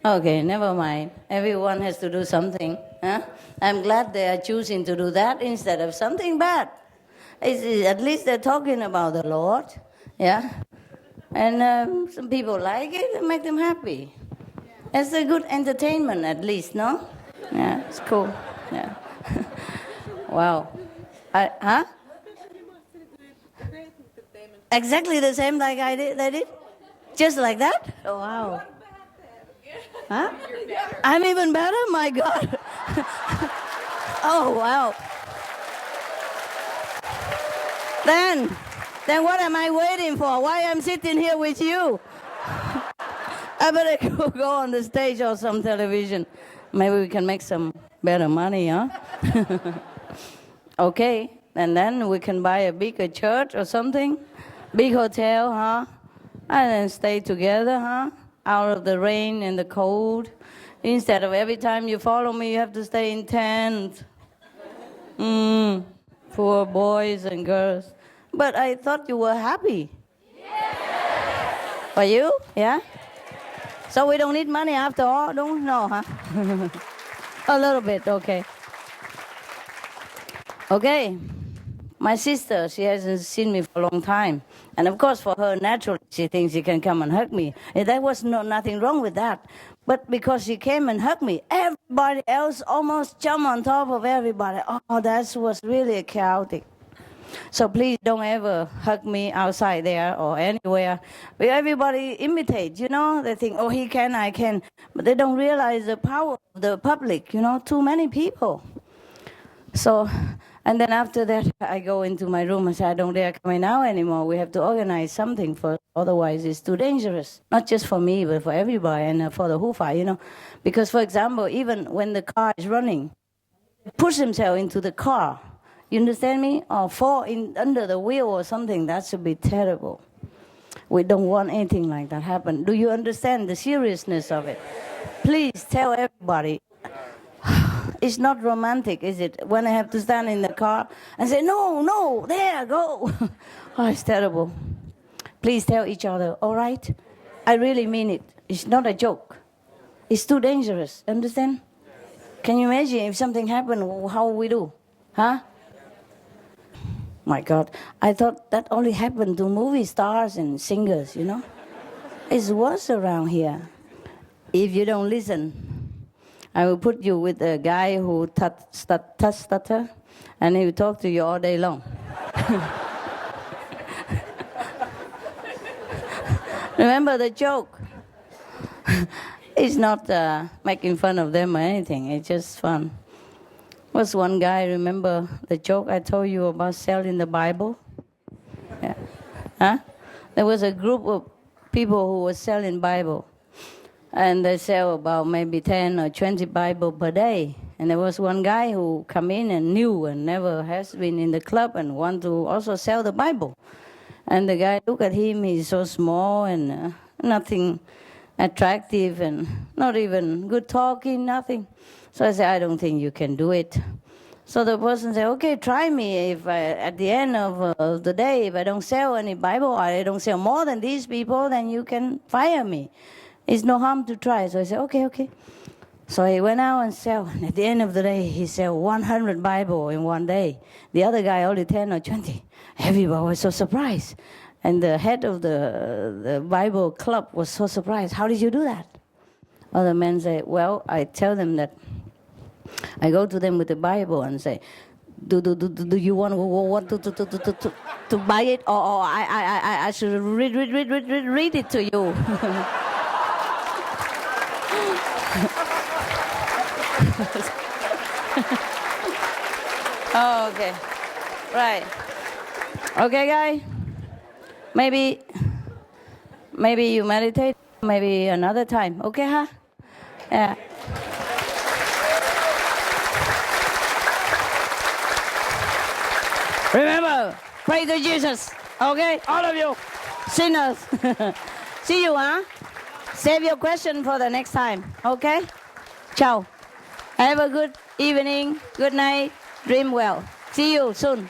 Okay, never mind. Everyone has to do something. Huh? I'm glad they are choosing to do that instead of something bad. At least they're talking about the Lord. Yeah? And some people like it and make them happy. It's a good entertainment, at least, no? Yeah, it's cool. Yeah. Wow. Huh? Exactly the same like they did? Just like that? Oh, wow. Huh? I'm even better? My God. Oh, wow. Then what am I waiting for? Why I'm sitting here with you? I better go on the stage or some television. Maybe we can make some better money, huh? Okay, and then we can buy a bigger church or something. Big hotel, huh? And then stay together, huh? Out of the rain and the cold. Instead of every time you follow me, you have to stay in tent. Poor boys and girls. But I thought you were happy. Yes. For you? Yeah? So we don't need money after all? Don't know, huh? A little bit, okay. Okay. My sister, she hasn't seen me for a long time. And of course, for her, naturally, she thinks she can come and hug me. And there was nothing wrong with that. But because she came and hugged me, everybody else almost jumped on top of everybody. Oh, that was really chaotic. So please don't ever hug me outside there or anywhere. Everybody imitate, you know. They think, oh, he can, I can. But they don't realize the power of the public, you know, too many people. So, and then after that, I go into my room and say, I don't dare come in now anymore. We have to organize something first. Otherwise, it's too dangerous. Not just for me, but for everybody and for the Hufa, you know. Because, for example, even when the car is running, push himself into the car. You understand me? Or fall under the wheel or something. That should be terrible. We don't want anything like that happen. Do you understand the seriousness of it? Please tell everybody. It's not romantic, is it? When I have to stand in the car and say, no, there, go. Oh, it's terrible. Please tell each other, all right? I really mean it. It's not a joke. It's too dangerous. Understand? Can you imagine if something happened, how we do? Huh? My God, I thought that only happened to movie stars and singers, you know? It's worse around here. If you don't listen, I will put you with a guy who stutter, and he will talk to you all day long. Remember the joke? It's not making fun of them or anything. It's just fun. Was one guy, remember the joke I told you about selling the Bible? Yeah. Huh? There was a group of people who were selling Bible. And they sell about maybe 10 or 20 Bible per day. And there was one guy who come in and knew and never has been in the club and want to also sell the Bible. And the guy look at him, he's so small and nothing attractive and not even good talking, nothing. So I said, I don't think you can do it. So the person said, okay, try me. If at the end of the day, if I don't sell any Bible or I don't sell more than these people, then you can fire me. It's no harm to try. So I said, okay. So he went out and sell. And at the end of the day, he sold 100 Bible in one day. The other guy only 10 or 20. Everybody was so surprised. And the head of the Bible club was so surprised. How did you do that? Other men say, well, I tell them that I go to them with the Bible and say, do you want to buy it, or I should read it to you? Oh, okay, right. Okay, guy. Maybe you meditate. Maybe another time. Okay, huh? Yeah. Remember, pray to Jesus. Okay, all of you sinners. See you, huh? Save your question for the next time. Okay? Ciao. Have a good evening. Good night. Dream well. See you soon.